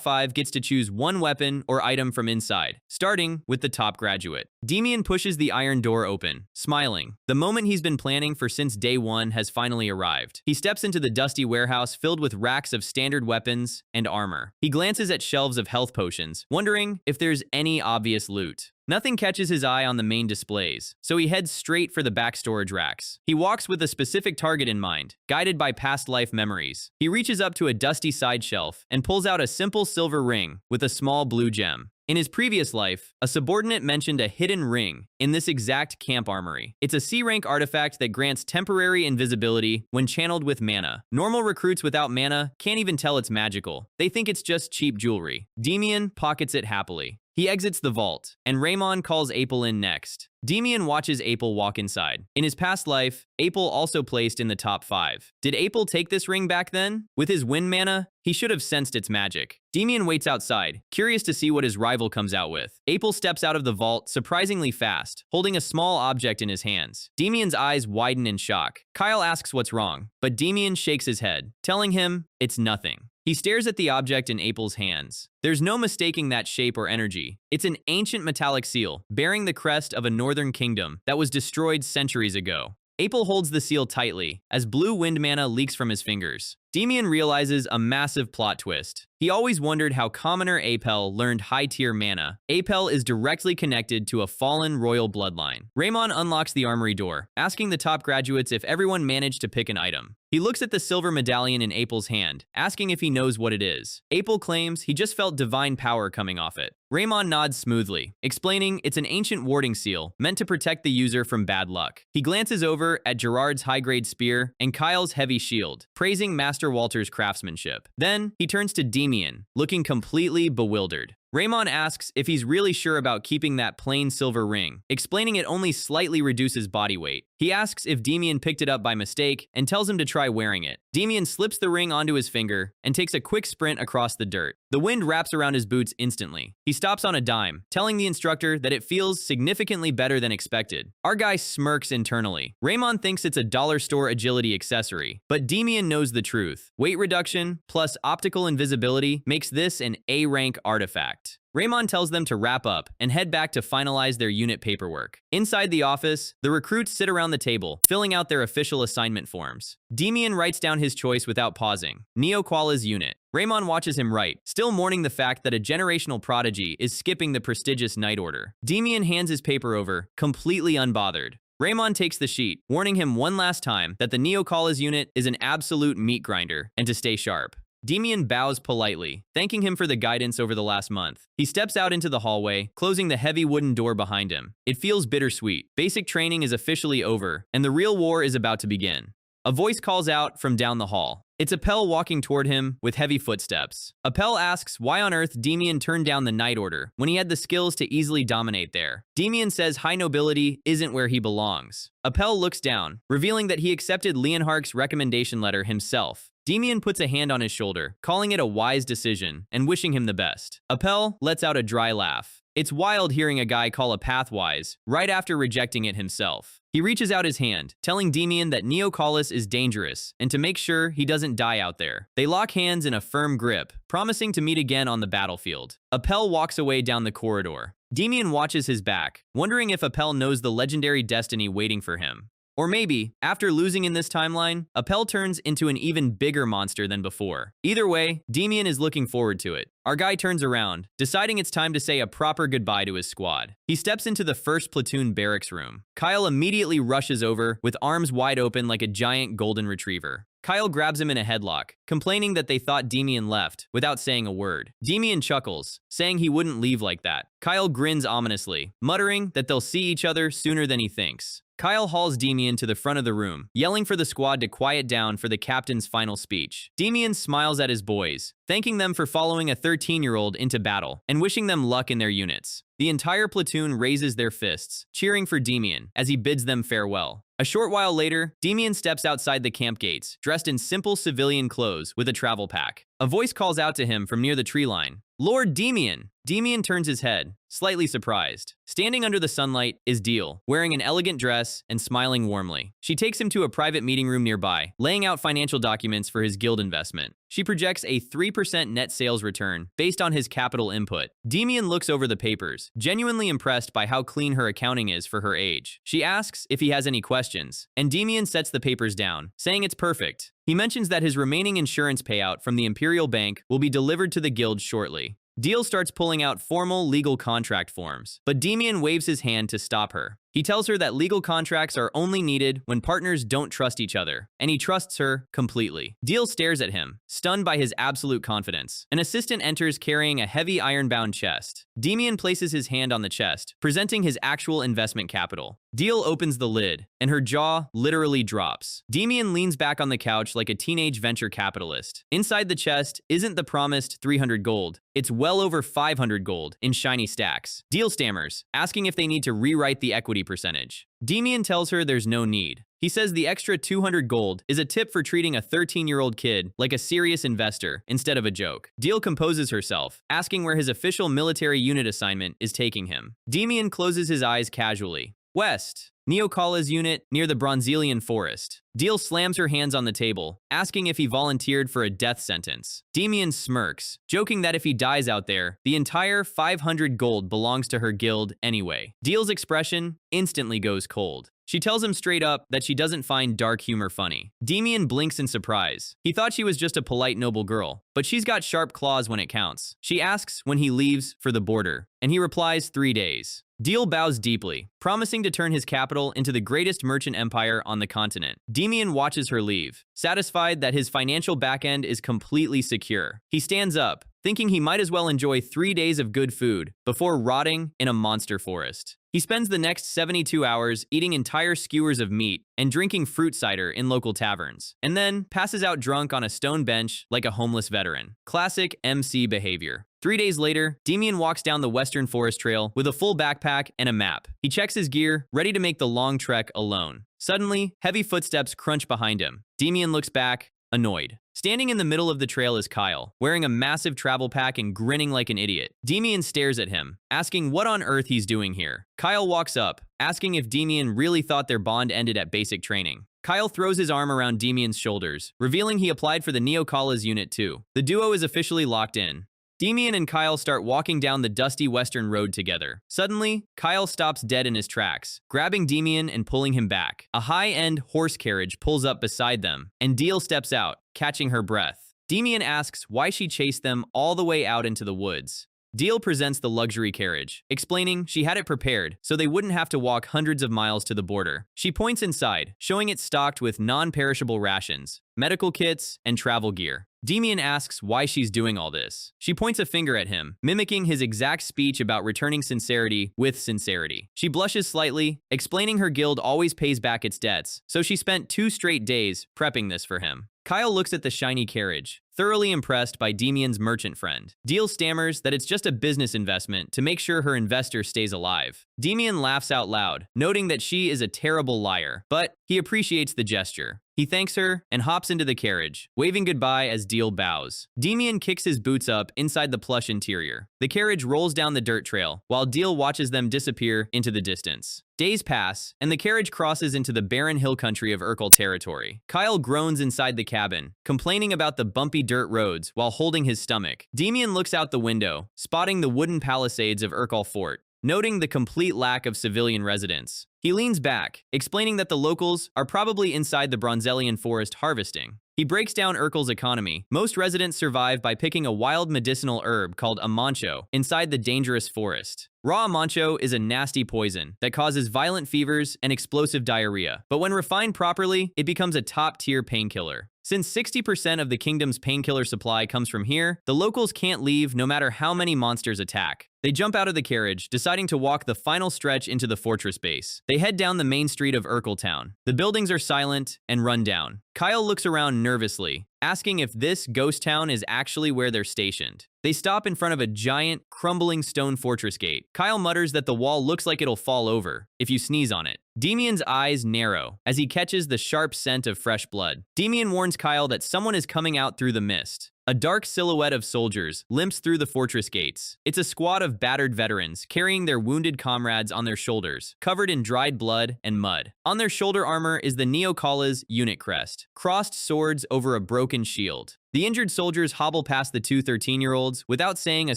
5 gets to choose one weapon or item from inside, starting with the top graduate. Demian pushes the iron door open, smiling. The moment he's been planning for since day 1 has finally arrived. He steps into the dusty warehouse filled with racks of standard weapons and armor. He glances at shelves of health potions, wondering if there's any obvious loot. Nothing catches his eye on the main displays, so he heads straight for the back storage racks. He walks with a specific target in mind, guided by past life memories. He reaches up to a dusty side shelf and pulls out a simple silver ring with a small blue gem. In his previous life, a subordinate mentioned a hidden ring in this exact camp armory. It's a C-rank artifact that grants temporary invisibility when channeled with mana. Normal recruits without mana can't even tell it's magical. They think it's just cheap jewelry. Demian pockets it happily. He exits the vault, and Raymond calls Apel in next. Demian watches Apel walk inside. In his past life, Apel also placed in the top 5. Did Apel take this ring back then? With his wind mana, he should have sensed its magic. Demian waits outside, curious to see what his rival comes out with. Apel steps out of the vault surprisingly fast, holding a small object in his hands. Demian's eyes widen in shock. Kyle asks what's wrong, but Demian shakes his head, telling him it's nothing. He stares at the object in April's hands. There's no mistaking that shape or energy. It's an ancient metallic seal, bearing the crest of a northern kingdom that was destroyed centuries ago. Apel holds the seal tightly, as blue wind mana leaks from his fingers. Demian realizes a massive plot twist. He always wondered how commoner Apel learned high-tier mana. Apel is directly connected to a fallen royal bloodline. Raymond unlocks the armory door, asking the top graduates if everyone managed to pick an item. He looks at the silver medallion in Apel's hand, asking if he knows what it is. Apel claims he just felt divine power coming off it. Raymond nods smoothly, explaining it's an ancient warding seal meant to protect the user from bad luck. He glances over at Gerard's high-grade spear and Kyle's heavy shield, praising Master Walter's craftsmanship. Then, he turns to Demian, looking completely bewildered. Raymond asks if he's really sure about keeping that plain silver ring, explaining it only slightly reduces body weight. He asks if Demian picked it up by mistake and tells him to try wearing it. Demian slips the ring onto his finger and takes a quick sprint across the dirt. The wind wraps around his boots instantly. He stops on a dime, telling the instructor that it feels significantly better than expected. Our guy smirks internally. Raymond thinks it's a dollar store agility accessory, but Demian knows the truth. Weight reduction plus optical invisibility makes this an A-rank artifact. Raymond tells them to wrap up and head back to finalize their unit paperwork. Inside the office, the recruits sit around the table, filling out their official assignment forms. Demian writes down his choice without pausing: Neo-Quala's unit. Raymond watches him write, still mourning the fact that a generational prodigy is skipping the prestigious Night Order. Demian hands his paper over, completely unbothered. Raymond takes the sheet, warning him one last time that the Neo-Quala's unit is an absolute meat grinder and to stay sharp. Demian bows politely, thanking him for the guidance over the last month. He steps out into the hallway, closing the heavy wooden door behind him. It feels bittersweet. Basic training is officially over, and the real war is about to begin. A voice calls out from down the hall. It's Apel walking toward him with heavy footsteps. Apel asks why on earth Demian turned down the Night Order when he had the skills to easily dominate there. Demian says high nobility isn't where he belongs. Apel looks down, revealing that he accepted Leonhardt's recommendation letter himself. Demian puts a hand on his shoulder, calling it a wise decision and wishing him the best. Apel lets out a dry laugh. It's wild hearing a guy call a path wise right after rejecting it himself. He reaches out his hand, telling Demian that Neo-Qualis is dangerous and to make sure he doesn't die out there. They lock hands in a firm grip, promising to meet again on the battlefield. Apel walks away down the corridor. Demian watches his back, wondering if Apel knows the legendary destiny waiting for him. Or maybe, after losing in this timeline, Apel turns into an even bigger monster than before. Either way, Demian is looking forward to it. Our guy turns around, deciding it's time to say a proper goodbye to his squad. He steps into the first platoon barracks room. Kyle immediately rushes over, with arms wide open like a giant golden retriever. Kyle grabs him in a headlock, complaining that they thought Demian left, without saying a word. Demian chuckles, saying he wouldn't leave like that. Kyle grins ominously, muttering that they'll see each other sooner than he thinks. Kyle hauls Demian to the front of the room, yelling for the squad to quiet down for the captain's final speech. Demian smiles at his boys, thanking them for following a 13-year-old into battle and wishing them luck in their units. The entire platoon raises their fists, cheering for Demian as he bids them farewell. A short while later, Demian steps outside the camp gates, dressed in simple civilian clothes with a travel pack. A voice calls out to him from near the tree line. "Lord Demian!" Demian turns his head, slightly surprised. Standing under the sunlight is Deal, wearing an elegant dress and smiling warmly. She takes him to a private meeting room nearby, laying out financial documents for his guild investment. She projects a 3% net sales return based on his capital input. Demian looks over the papers, genuinely impressed by how clean her accounting is for her age. She asks if he has any questions, and Demian sets the papers down, saying it's perfect. He mentions that his remaining insurance payout from the Imperial Bank will be delivered to the guild shortly. Deal starts pulling out formal legal contract forms, but Demian waves his hand to stop her. He tells her that legal contracts are only needed when partners don't trust each other, and he trusts her completely. Deal stares at him, stunned by his absolute confidence. An assistant enters carrying a heavy iron-bound chest. Demian places his hand on the chest, presenting his actual investment capital. Deal opens the lid, and her jaw literally drops. Demian leans back on the couch like a teenage venture capitalist. Inside the chest isn't the promised 300 gold. It's well over 500 gold in shiny stacks. Deal stammers, asking if they need to rewrite the equity percentage. Demian tells her there's no need. He says the extra 200 gold is a tip for treating a 13-year-old kid like a serious investor instead of a joke. Deal composes herself, asking where his official military unit assignment is taking him. Demian closes his eyes casually. West. Neocala's unit near the Bronzelian forest. Deal slams her hands on the table, asking if he volunteered for a death sentence. Demian smirks, joking that if he dies out there, the entire 500 gold belongs to her guild anyway. Deal's expression instantly goes cold. She tells him straight up that she doesn't find dark humor funny. Demian blinks in surprise. He thought she was just a polite noble girl, but she's got sharp claws when it counts. She asks when he leaves for the border, and he replies 3 days. Deal bows deeply, promising to turn his capital into the greatest merchant empire on the continent. Demian watches her leave, satisfied that his financial backend is completely secure. He stands up, thinking he might as well enjoy 3 days of good food before rotting in a monster forest. He spends the next 72 hours eating entire skewers of meat and drinking fruit cider in local taverns, and then passes out drunk on a stone bench like a homeless veteran. Classic MC behavior. 3 days later, Demian walks down the western forest trail with a full backpack and a map. He checks his gear, ready to make the long trek alone. Suddenly, heavy footsteps crunch behind him. Demian looks back, annoyed. Standing in the middle of the trail is Kyle, wearing a massive travel pack and grinning like an idiot. Demian stares at him, asking what on earth he's doing here. Kyle walks up, asking if Demian really thought their bond ended at basic training. Kyle throws his arm around Demian's shoulders, revealing he applied for the Neocala's unit too. The duo is officially locked in. Demian and Kyle start walking down the dusty western road together. Suddenly, Kyle stops dead in his tracks, grabbing Demian and pulling him back. A high-end horse carriage pulls up beside them, and Deal steps out, catching her breath. Demian asks why she chased them all the way out into the woods. Deal presents the luxury carriage, explaining she had it prepared so they wouldn't have to walk hundreds of miles to the border. She points inside, showing it stocked with non-perishable rations, medical kits, and travel gear. Demian asks why she's doing all this. She points a finger at him, mimicking his exact speech about returning sincerity with sincerity. She blushes slightly, explaining her guild always pays back its debts, so she spent 2 straight days prepping this for him. Kyle looks at the shiny carriage, thoroughly impressed by Demian's merchant friend. Deal stammers that it's just a business investment to make sure her investor stays alive. Demian laughs out loud, noting that she is a terrible liar, but he appreciates the gesture. He thanks her and hops into the carriage, waving goodbye as Deal bows. Demian kicks his boots up inside the plush interior. The carriage rolls down the dirt trail, while Deal watches them disappear into the distance. Days pass, and the carriage crosses into the barren hill country of Urkel territory. Kyle groans inside the cabin, complaining about the bumpy dirt roads while holding his stomach. Demian looks out the window, spotting the wooden palisades of Urkel Fort, noting the complete lack of civilian residents. He leans back, explaining that the locals are probably inside the Bronzelian forest harvesting. He breaks down Urkel's economy. Most residents survive by picking a wild medicinal herb called amancho inside the dangerous forest. Raw amancho is a nasty poison that causes violent fevers and explosive diarrhea, but when refined properly, it becomes a top-tier painkiller. Since 60% of the kingdom's painkiller supply comes from here, the locals can't leave no matter how many monsters attack. They jump out of the carriage, deciding to walk the final stretch into the fortress base. They head down the main street of Urkel town. The buildings are silent and run down. Kyle looks around nervously, asking if this ghost town is actually where they're stationed. They stop in front of a giant, crumbling stone fortress gate. Kyle mutters that the wall looks like it'll fall over if you sneeze on it. Demian's eyes narrow as he catches the sharp scent of fresh blood. Demian warns Kyle that someone is coming out through the mist. A dark silhouette of soldiers limps through the fortress gates. It's a squad of battered veterans carrying their wounded comrades on their shoulders, covered in dried blood and mud. On their shoulder armor is the Neocala's unit crest, crossed swords over a broken shield. The injured soldiers hobble past the 2 13-year-olds without saying a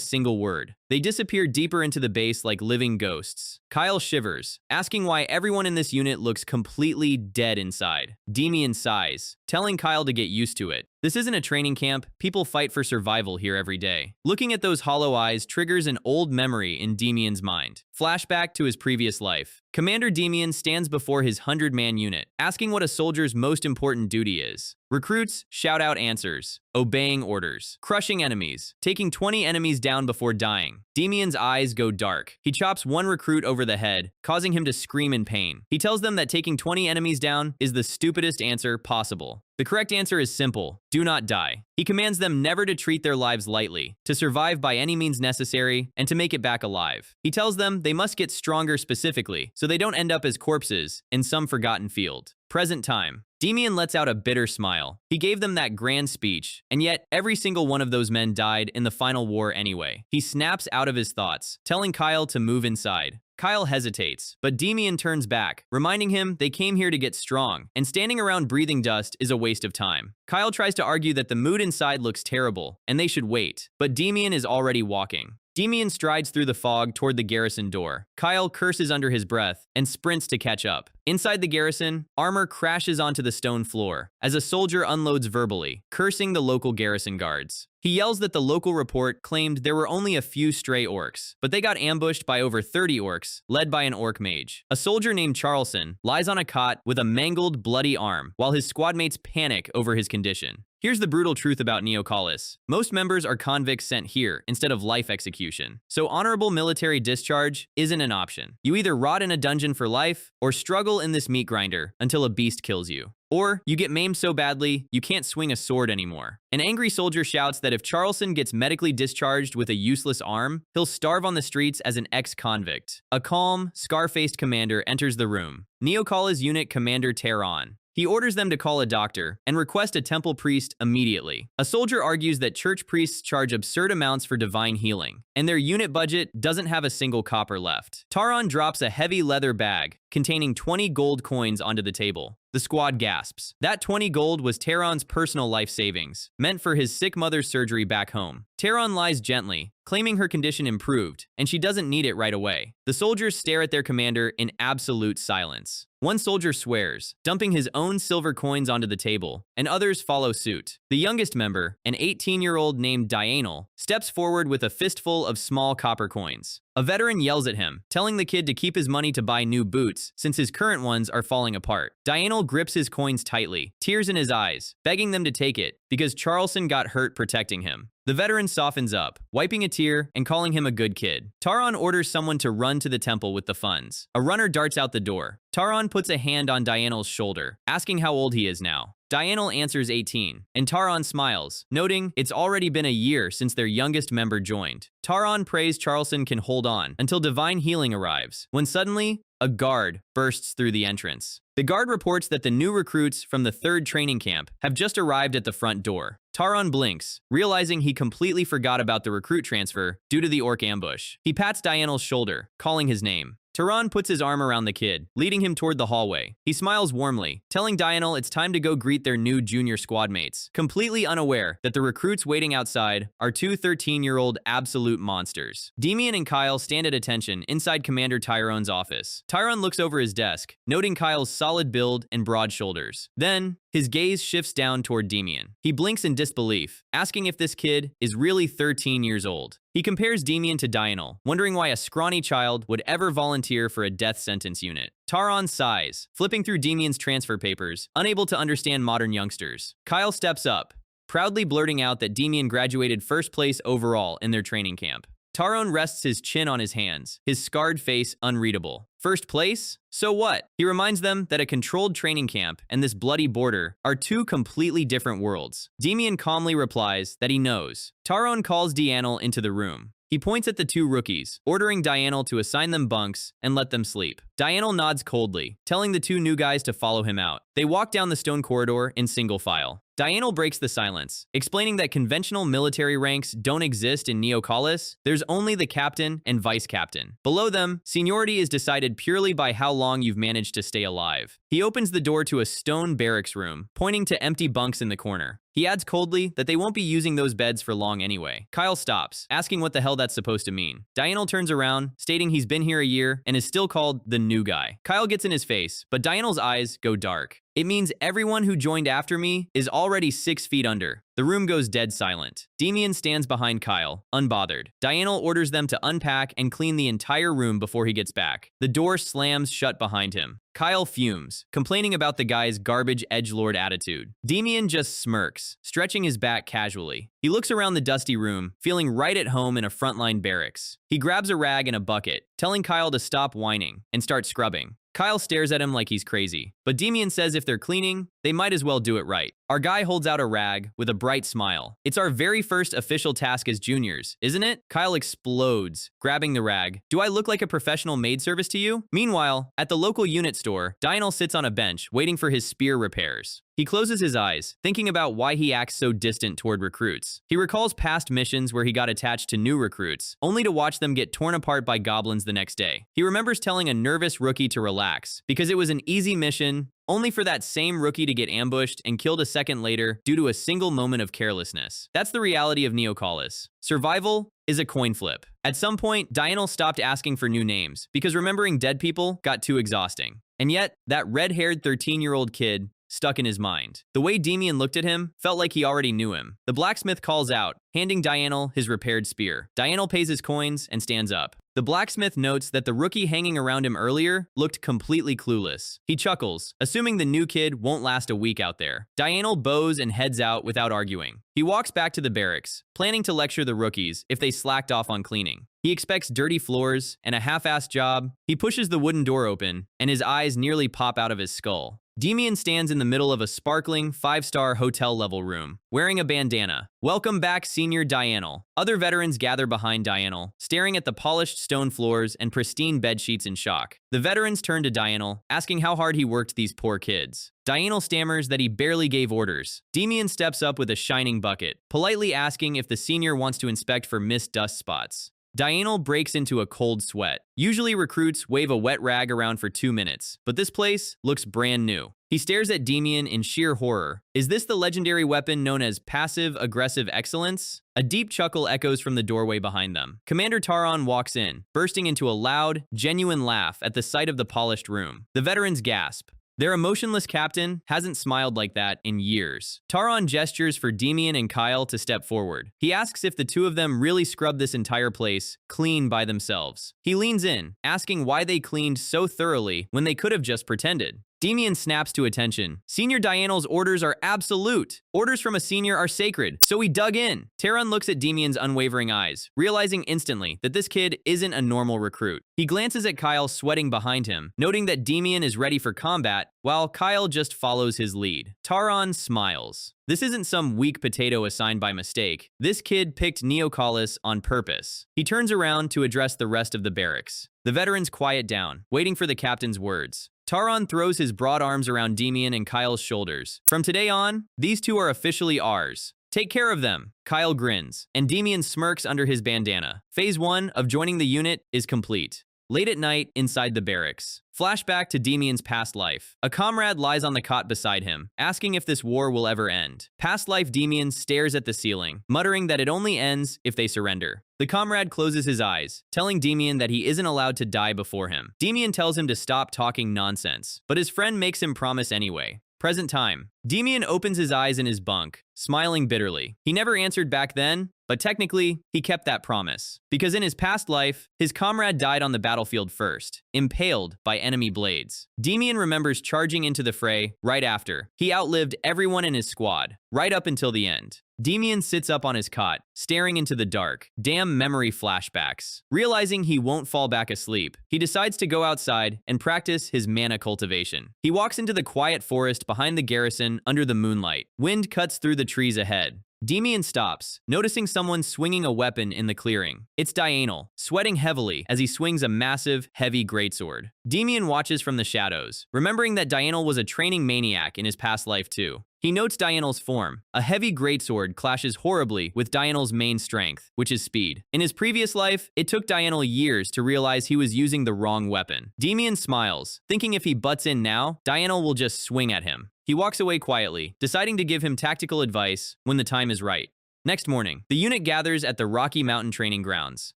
single word. They disappear deeper into the base like living ghosts. Kyle shivers, asking why everyone in this unit looks completely dead inside. Demian sighs, telling Kyle to get used to it. This isn't a training camp. People fight for survival here every day. Looking at those hollow eyes triggers an old memory in Demian's mind. Flashback to his previous life. Commander Demian stands before his 100-man unit, asking what a soldier's most important duty is. Recruits shout out answers, obeying orders, crushing enemies, taking 20 enemies down before dying. Demian's eyes go dark. He chops one recruit over the head, causing him to scream in pain. He tells them that taking 20 enemies down is the stupidest answer possible. The correct answer is simple: do not die. He commands them never to treat their lives lightly, to survive by any means necessary, and to make it back alive. He tells them they must get stronger specifically, so they don't end up as corpses in some forgotten field. Present time. Demian lets out a bitter smile. He gave them that grand speech, and yet every single one of those men died in the final war anyway. He snaps out of his thoughts, telling Kyle to move inside. Kyle hesitates, but Demian turns back, reminding him they came here to get strong, and standing around breathing dust is a waste of time. Kyle tries to argue that the mood inside looks terrible, and they should wait, but Demian is already walking. Demian strides through the fog toward the garrison door. Kyle curses under his breath and sprints to catch up. Inside the garrison, armor crashes onto the stone floor as a soldier unloads verbally, cursing the local garrison guards. He yells that the local report claimed there were only a few stray orcs, but they got ambushed by over 30 orcs, led by an orc mage. A soldier named Charleston lies on a cot with a mangled, bloody arm, while his squadmates panic over his condition. Here's the brutal truth about Neocalis. Most members are convicts sent here instead of life execution. So honorable military discharge isn't an option. You either rot in a dungeon for life or struggle in this meat grinder until a beast kills you. Or you get maimed so badly you can't swing a sword anymore. An angry soldier shouts that if Charleston gets medically discharged with a useless arm, he'll starve on the streets as an ex-convict. A calm, scar-faced commander enters the room. Neocala's unit commander Tehran. He orders them to call a doctor and request a temple priest immediately. A soldier argues that church priests charge absurd amounts for divine healing, and their unit budget doesn't have a single copper left. Taran drops a heavy leather bag containing 20 gold coins onto the table. The squad gasps. That 20 gold was Tehran's personal life savings, meant for his sick mother's surgery back home. Tehran lies gently, claiming her condition improved, and she doesn't need it right away. The soldiers stare at their commander in absolute silence. One soldier swears, dumping his own silver coins onto the table, and others follow suit. The youngest member, an 18-year-old named Dianel, steps forward with a fistful of small copper coins. A veteran yells at him, telling the kid to keep his money to buy new boots since his current ones are falling apart. Dianel grips his coins tightly, tears in his eyes, begging them to take it because Charleston got hurt protecting him. The veteran softens up, wiping a tear and calling him a good kid. Taran orders someone to run to the temple with the funds. A runner darts out the door. Taran puts a hand on Dianel's shoulder, asking how old he is now. Dianel answers 18, and Taran smiles, noting it's already been a year since their youngest member joined. Taran prays Charleston can hold on until divine healing arrives, when suddenly, a guard bursts through the entrance. The guard reports that the new recruits from the 3rd training camp have just arrived at the front door. Taran blinks, realizing he completely forgot about the recruit transfer due to the orc ambush. He pats Dianel's shoulder, calling his name. Taran puts his arm around the kid, leading him toward the hallway. He smiles warmly, telling Dianel it's time to go greet their new junior squad mates, completely unaware that the recruits waiting outside are two 13-year-old absolute monsters. Demian and Kyle stand at attention inside Commander Tyrone's office. Tyrone looks over his desk, noting Kyle's solid build and broad shoulders. Then, his gaze shifts down toward Demian. He blinks in disbelief, asking if this kid is really 13 years old. He compares Demian to Dianel, wondering why a scrawny child would ever volunteer for a death sentence unit. Taran sighs, flipping through Demian's transfer papers, unable to understand modern youngsters. Kyle steps up, proudly blurting out that Demian graduated first place overall in their training camp. Taran rests his chin on his hands, his scarred face unreadable. First place? So what? He reminds them that a controlled training camp and this bloody border are two completely different worlds. Demian calmly replies that he knows. Taran calls Dianel into the room. He points at the two rookies, ordering Dianel to assign them bunks and let them sleep. Dianel nods coldly, telling the two new guys to follow him out. They walk down the stone corridor in single file. Dianel breaks the silence, explaining that conventional military ranks don't exist in Neocalis. There's only the captain and vice captain. Below them, seniority is decided purely by how long you've managed to stay alive. He opens the door to a stone barracks room, pointing to empty bunks in the corner. He adds coldly that they won't be using those beds for long anyway. Kyle stops, asking what the hell that's supposed to mean. Dianel turns around, stating he's been here a year and is still called the new guy. Kyle gets in his face, but Dianel's eyes go dark. It means everyone who joined after me is already 6 feet under. The room goes dead silent. Demian stands behind Kyle, unbothered. Dianel orders them to unpack and clean the entire room before he gets back. The door slams shut behind him. Kyle fumes, complaining about the guy's garbage edgelord attitude. Demian just smirks, stretching his back casually. He looks around the dusty room, feeling right at home in a frontline barracks. He grabs a rag and a bucket, telling Kyle to stop whining and start scrubbing. Kyle stares at him like he's crazy, but Demian says if they're cleaning, they might as well do it right. Our guy holds out a rag with a bright smile. It's our very first official task as juniors, isn't it? Kyle explodes, grabbing the rag. Do I look like a professional maid service to you? Meanwhile, at the local unit store, Dionel sits on a bench waiting for his spear repairs. He closes his eyes, thinking about why he acts so distant toward recruits. He recalls past missions where he got attached to new recruits, only to watch them get torn apart by goblins the next day. He remembers telling a nervous rookie to relax, because it was an easy mission, only for that same rookie to get ambushed and killed a second later due to a single moment of carelessness. That's the reality of Neocalis. Survival is a coin flip. At some point, Dionel stopped asking for new names, because remembering dead people got too exhausting. And yet, that red-haired 13-year-old kid stuck in his mind. The way Demian looked at him felt like he already knew him. The blacksmith calls out, handing Dionel his repaired spear. Dionel pays his coins and stands up. The blacksmith notes that the rookie hanging around him earlier looked completely clueless. He chuckles, assuming the new kid won't last a week out there. Dionel bows and heads out without arguing. He walks back to the barracks, planning to lecture the rookies if they slacked off on cleaning. He expects dirty floors and a half-assed job. He pushes the wooden door open, and his eyes nearly pop out of his skull. Demian stands in the middle of a sparkling, 5-star hotel-level room, wearing a bandana. Welcome back, Senior Dionel. Other veterans gather behind Dionel, staring at the polished stone floors and pristine bedsheets in shock. The veterans turn to Dionel, asking how hard he worked these poor kids. Dionel stammers that he barely gave orders. Demian steps up with a shining bucket, politely asking if the senior wants to inspect for missed dust spots. Dionel breaks into a cold sweat. Usually recruits wave a wet rag around for 2 minutes, but this place looks brand new. He stares at Demian in sheer horror. Is this the legendary weapon known as passive-aggressive excellence? A deep chuckle echoes from the doorway behind them. Commander Taron walks in, bursting into a loud, genuine laugh at the sight of the polished room. The veterans gasp. Their emotionless captain hasn't smiled like that in years. Taron gestures for Demian and Kyle to step forward. He asks if the two of them really scrubbed this entire place clean by themselves. He leans in, asking why they cleaned so thoroughly when they could have just pretended. Demian snaps to attention. Senior Dionel's orders are absolute. Orders from a senior are sacred, so we dug in. Taron looks at Demian's unwavering eyes, realizing instantly that this kid isn't a normal recruit. He glances at Kyle sweating behind him, noting that Demian is ready for combat, while Kyle just follows his lead. Taron smiles. This isn't some weak potato assigned by mistake. This kid picked Neocalis on purpose. He turns around to address the rest of the barracks. The veterans quiet down, waiting for the captain's words. Taron throws his broad arms around Demian and Kyle's shoulders. From today on, these two are officially ours. Take care of them. Kyle grins, and Demian smirks under his bandana. Phase 1 of joining the unit is complete. Late at night, inside the barracks. Flashback to Demian's past life. A comrade lies on the cot beside him, asking if this war will ever end. Past life Demian stares at the ceiling, muttering that it only ends if they surrender. The comrade closes his eyes, telling Demian that he isn't allowed to die before him. Demian tells him to stop talking nonsense, but his friend makes him promise anyway. Present time. Demian opens his eyes in his bunk, smiling bitterly. He never answered back then, but technically, he kept that promise. Because in his past life, his comrade died on the battlefield first, impaled by enemy blades. Demian remembers charging into the fray right after. He outlived everyone in his squad, right up until the end. Demian sits up on his cot, staring into the dark. Damn memory flashbacks. Realizing he won't fall back asleep, he decides to go outside and practice his mana cultivation. He walks into the quiet forest behind the garrison under the moonlight. Wind cuts through the trees ahead. Demian stops, noticing someone swinging a weapon in the clearing. It's Dionel, sweating heavily as he swings a massive, heavy greatsword. Demian watches from the shadows, remembering that Dionel was a training maniac in his past life too. He notes Dionel's form. A heavy greatsword clashes horribly with Dionel's main strength, which is speed. In his previous life, it took Dionel years to realize he was using the wrong weapon. Demian smiles, thinking if he butts in now, Dionel will just swing at him. He walks away quietly, deciding to give him tactical advice when the time is right. Next morning, the unit gathers at the Rocky Mountain Training Grounds.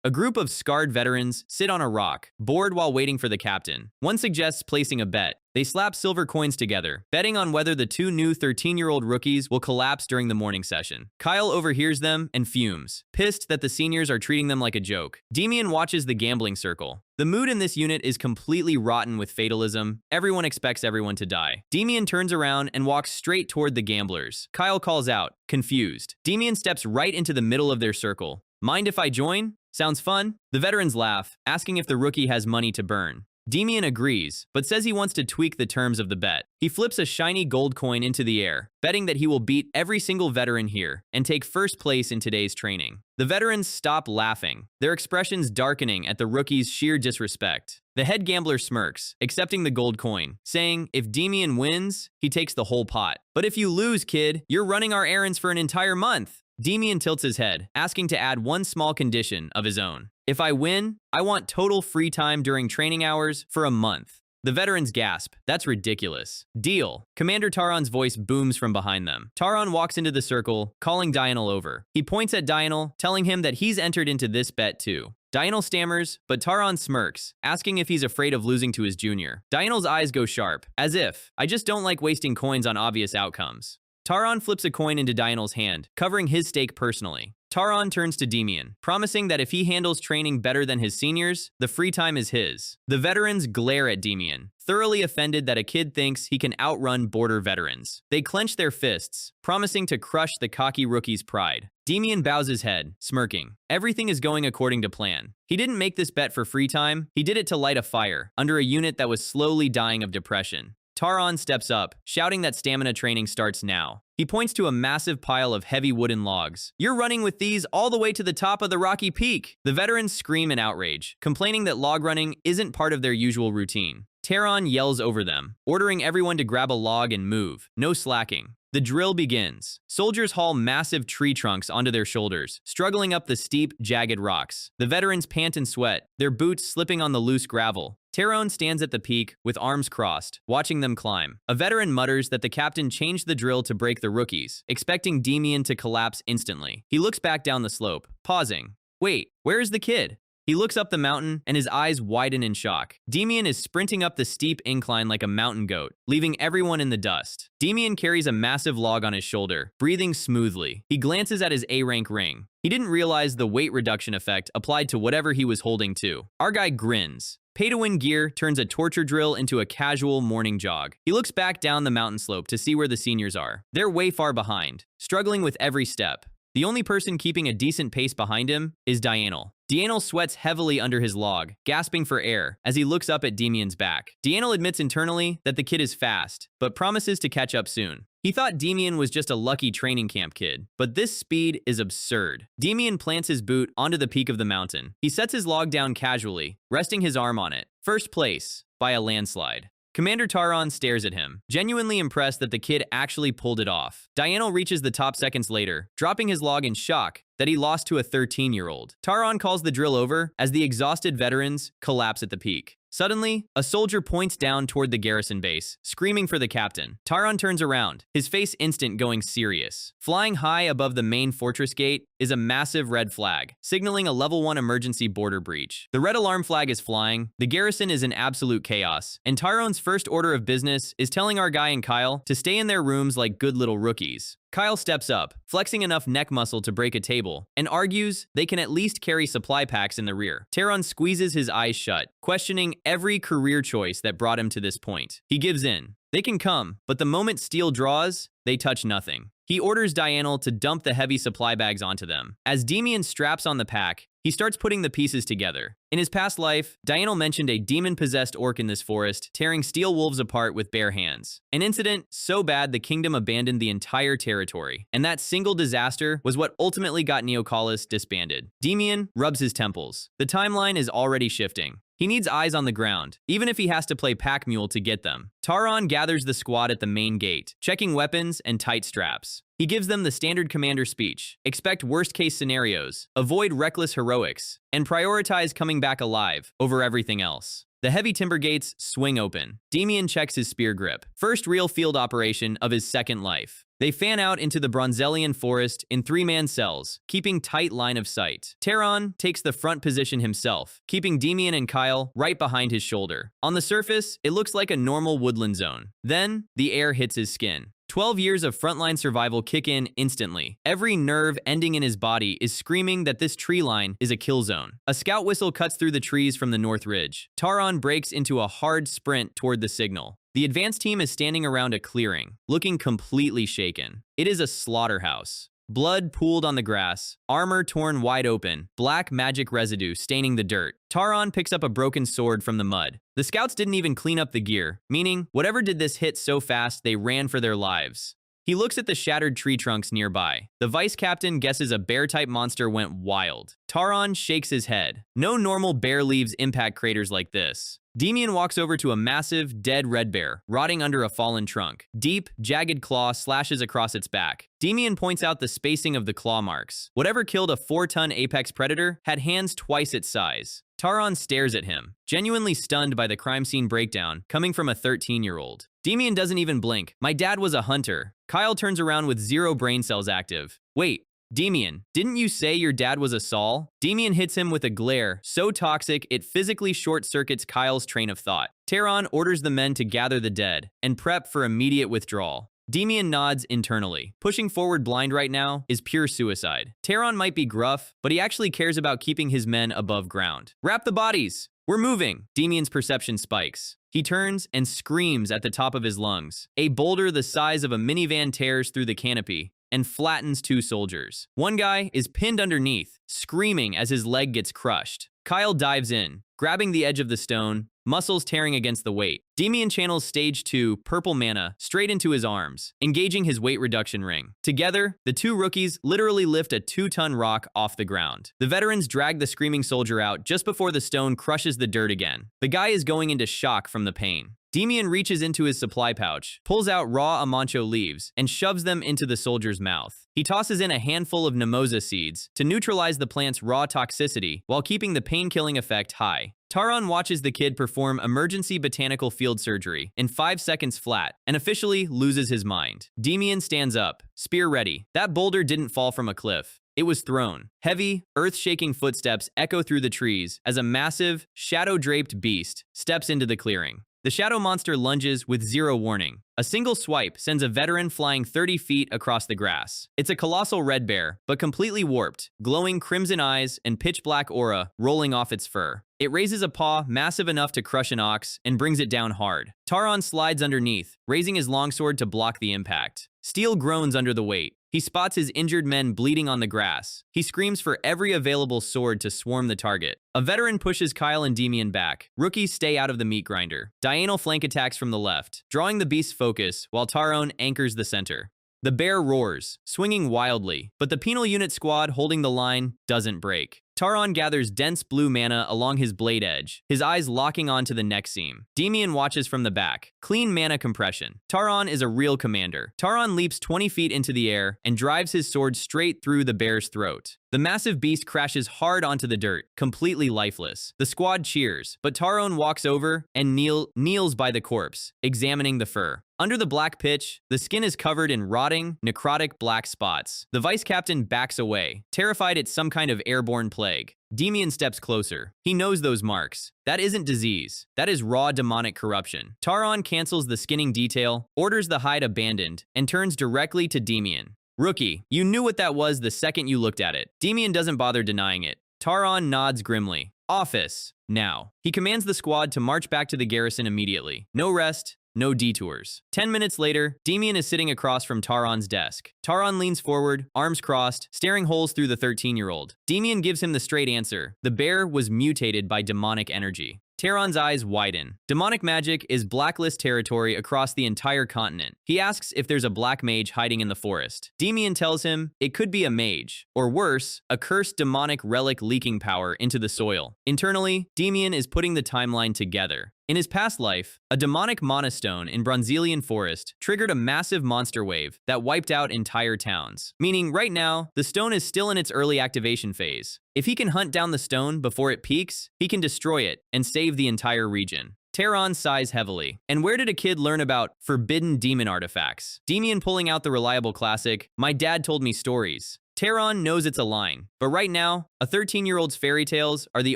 A group of scarred veterans sit on a rock, bored while waiting for the captain. One suggests placing a bet. They slap silver coins together, betting on whether the two new 13-year-old rookies will collapse during the morning session. Kyle overhears them and fumes, pissed that the seniors are treating them like a joke. Demian watches the gambling circle. The mood in this unit is completely rotten with fatalism. Everyone expects everyone to die. Demian turns around and walks straight toward the gamblers. Kyle calls out, confused. Demian steps right into the middle of their circle. Mind if I join? Sounds fun? The veterans laugh, asking if the rookie has money to burn. Demian agrees, but says he wants to tweak the terms of the bet. He flips a shiny gold coin into the air, betting that he will beat every single veteran here and take first place in today's training. The veterans stop laughing, their expressions darkening at the rookie's sheer disrespect. The head gambler smirks, accepting the gold coin, saying if Demian wins, he takes the whole pot. But if you lose, kid, you're running our errands for an entire month. Demian tilts his head, asking to add one small condition of his own. If I win, I want total free time during training hours for a month. The veterans gasp. That's ridiculous. Deal. Commander Taran's voice booms from behind them. Taran walks into the circle, calling Dianel over. He points at Dianel, telling him that he's entered into this bet too. Dianel stammers, but Taran smirks, asking if he's afraid of losing to his junior. Dianel's eyes go sharp, as if, I just don't like wasting coins on obvious outcomes. Taran flips a coin into Dianel's hand, covering his stake personally. Taran turns to Demian, promising that if he handles training better than his seniors, the free time is his. The veterans glare at Demian, thoroughly offended that a kid thinks he can outrun border veterans. They clench their fists, promising to crush the cocky rookie's pride. Demian bows his head, smirking. Everything is going according to plan. He didn't make this bet for free time, he did it to light a fire under a unit that was slowly dying of depression. Taran steps up, shouting that stamina training starts now. He points to a massive pile of heavy wooden logs. You're running with these all the way to the top of the rocky peak. The veterans scream in outrage, complaining that log running isn't part of their usual routine. Taran yells over them, ordering everyone to grab a log and move. No slacking. The drill begins. Soldiers haul massive tree trunks onto their shoulders, struggling up the steep, jagged rocks. The veterans pant and sweat, their boots slipping on the loose gravel. Taran stands at the peak, with arms crossed, watching them climb. A veteran mutters that the captain changed the drill to break the rookies, expecting Demian to collapse instantly. He looks back down the slope, pausing. Wait, where is the kid? He looks up the mountain, and his eyes widen in shock. Demian is sprinting up the steep incline like a mountain goat, leaving everyone in the dust. Demian carries a massive log on his shoulder, breathing smoothly. He glances at his A-rank ring. He didn't realize the weight reduction effect applied to whatever he was holding too. Our guy grins. Pay-to-win gear turns a torture drill into a casual morning jog. He looks back down the mountain slope to see where the seniors are. They're way far behind, struggling with every step. The only person keeping a decent pace behind him is Dianel. Dianel sweats heavily under his log, gasping for air as he looks up at Demian's back. Dianel admits internally that the kid is fast, but promises to catch up soon. He thought Demian was just a lucky training camp kid, but this speed is absurd. Demian plants his boot onto the peak of the mountain. He sets his log down casually, resting his arm on it. First place, by a landslide. Commander Taran stares at him, genuinely impressed that the kid actually pulled it off. Dianel reaches the top seconds later, dropping his log in shock that he lost to a 13-year-old. Taran calls the drill over as the exhausted veterans collapse at the peak. Suddenly, a soldier points down toward the garrison base, screaming for the captain. Taran turns around, his face instant going serious. Flying high above the main fortress gate is a massive red flag, signaling a level 1 emergency border breach. The red alarm flag is flying, the garrison is in absolute chaos, and Taran's first order of business is telling our guy and Kyle to stay in their rooms like good little rookies. Kyle steps up, flexing enough neck muscle to break a table, and argues they can at least carry supply packs in the rear. Taran squeezes his eyes shut, questioning every career choice that brought him to this point. He gives in. They can come, but the moment steel draws, they touch nothing. He orders Dianel to dump the heavy supply bags onto them. As Demian straps on the pack, he starts putting the pieces together. In his past life, Dianel mentioned a demon-possessed orc in this forest, tearing steel wolves apart with bare hands. An incident so bad the kingdom abandoned the entire territory. And that single disaster was what ultimately got Neocalis disbanded. Demian rubs his temples. The timeline is already shifting. He needs eyes on the ground, even if he has to play pack mule to get them. Taran gathers the squad at the main gate, checking weapons and tight straps. He gives them the standard commander speech. Expect worst-case scenarios, avoid reckless heroics, and prioritize coming back alive over everything else. The heavy timber gates swing open. Demian checks his spear grip. First real field operation of his second life. They fan out into the Bronzellian forest in 3-man cells, keeping tight line of sight. Taran takes the front position himself, keeping Demian and Kyle right behind his shoulder. On the surface, it looks like a normal woodland zone. Then, the air hits his skin. 12 years of frontline survival kick in instantly. Every nerve ending in his body is screaming that this tree line is a kill zone. A scout whistle cuts through the trees from the north ridge. Taran breaks into a hard sprint toward the signal. The advance team is standing around a clearing, looking completely shaken. It is a slaughterhouse. Blood pooled on the grass, armor torn wide open, black magic residue staining the dirt. Taran picks up a broken sword from the mud. The scouts didn't even clean up the gear, meaning whatever did this hit so fast they ran for their lives. He looks at the shattered tree trunks nearby. The vice captain guesses a bear-type monster went wild. Taran shakes his head. No normal bear leaves impact craters like this. Demian walks over to a massive, dead red bear, rotting under a fallen trunk. Deep, jagged claw slashes across its back. Demian points out the spacing of the claw marks. Whatever killed a 4-ton apex predator had hands twice its size. Taran stares at him, genuinely stunned by the crime scene breakdown coming from a 13-year-old. Demian doesn't even blink. My dad was a hunter. Kyle turns around with 0 brain cells active. Wait, Demian, didn't you say your dad was a Saul? Demian hits him with a glare so toxic it physically short-circuits Kyle's train of thought. Taran orders the men to gather the dead and prep for immediate withdrawal. Demian nods internally. Pushing forward blind right now is pure suicide. Taran might be gruff, but he actually cares about keeping his men above ground. Wrap the bodies! We're moving! Demian's perception spikes. He turns and screams at the top of his lungs. A boulder the size of a minivan tears through the canopy and flattens 2 soldiers. One guy is pinned underneath, screaming as his leg gets crushed. Kyle dives in, grabbing the edge of the stone, muscles tearing against the weight. Demian channels stage 2 purple mana straight into his arms, engaging his weight reduction ring. Together, the 2 rookies literally lift a 2-ton rock off the ground. The veterans drag the screaming soldier out just before the stone crushes the dirt again. The guy is going into shock from the pain. Demian reaches into his supply pouch, pulls out raw amancho leaves, and shoves them into the soldier's mouth. He tosses in a handful of mimosa seeds to neutralize the plant's raw toxicity while keeping the pain-killing effect high. Taran watches the kid perform emergency botanical field surgery in 5 seconds flat and officially loses his mind. Demian stands up, spear ready. That boulder didn't fall from a cliff. It was thrown. Heavy, earth-shaking footsteps echo through the trees as a massive, shadow-draped beast steps into the clearing. The shadow monster lunges with 0 warning. A single swipe sends a veteran flying 30 feet across the grass. It's a colossal red bear, but completely warped, glowing crimson eyes and pitch-black aura rolling off its fur. It raises a paw massive enough to crush an ox and brings it down hard. Taran slides underneath, raising his longsword to block the impact. Steel groans under the weight. He spots his injured men bleeding on the grass. He screams for every available sword to swarm the target. A veteran pushes Kyle and Demian back. Rookies stay out of the meat grinder. Diagonal flank attacks from the left, drawing the beast's focus while Taran anchors the center. The bear roars, swinging wildly, but the penal unit squad holding the line doesn't break. Taran gathers dense blue mana along his blade edge, his eyes locking onto the neck seam. Demian watches from the back. Clean mana compression. Taran is a real commander. Taran leaps 20 feet into the air and drives his sword straight through the bear's throat. The massive beast crashes hard onto the dirt, completely lifeless. The squad cheers, but Taran walks over and kneels by the corpse, examining the fur. Under the black pitch, the skin is covered in rotting, necrotic black spots. The vice captain backs away, terrified it's some kind of airborne plague. Demian steps closer. He knows those marks. That isn't disease. That is raw demonic corruption. Taran cancels the skinning detail, orders the hide abandoned, and turns directly to Demian. Rookie, you knew what that was the second you looked at it. Demian doesn't bother denying it. Taran nods grimly. Office. Now. He commands the squad to march back to the garrison immediately. No rest. No detours. 10 minutes later, Demian is sitting across from Taran's desk. Taran leans forward, arms crossed, staring holes through the 13-year-old. Demian gives him the straight answer. The bear was mutated by demonic energy. Taran's eyes widen. Demonic magic is blacklist territory across the entire continent. He asks if there's a black mage hiding in the forest. Demian tells him it could be a mage, or worse, a cursed demonic relic leaking power into the soil. Internally, Demian is putting the timeline together. In his past life, a demonic monostone in Bronzelian Forest triggered a massive monster wave that wiped out entire towns. Meaning, right now, the stone is still in its early activation phase. If he can hunt down the stone before it peaks, he can destroy it and save the entire region. Taran sighs heavily. And where did a kid learn about forbidden demon artifacts? Demian pulling out the reliable classic, "My dad told me stories." Taran knows it's a line, but right now, a 13-year-old's fairy tales are the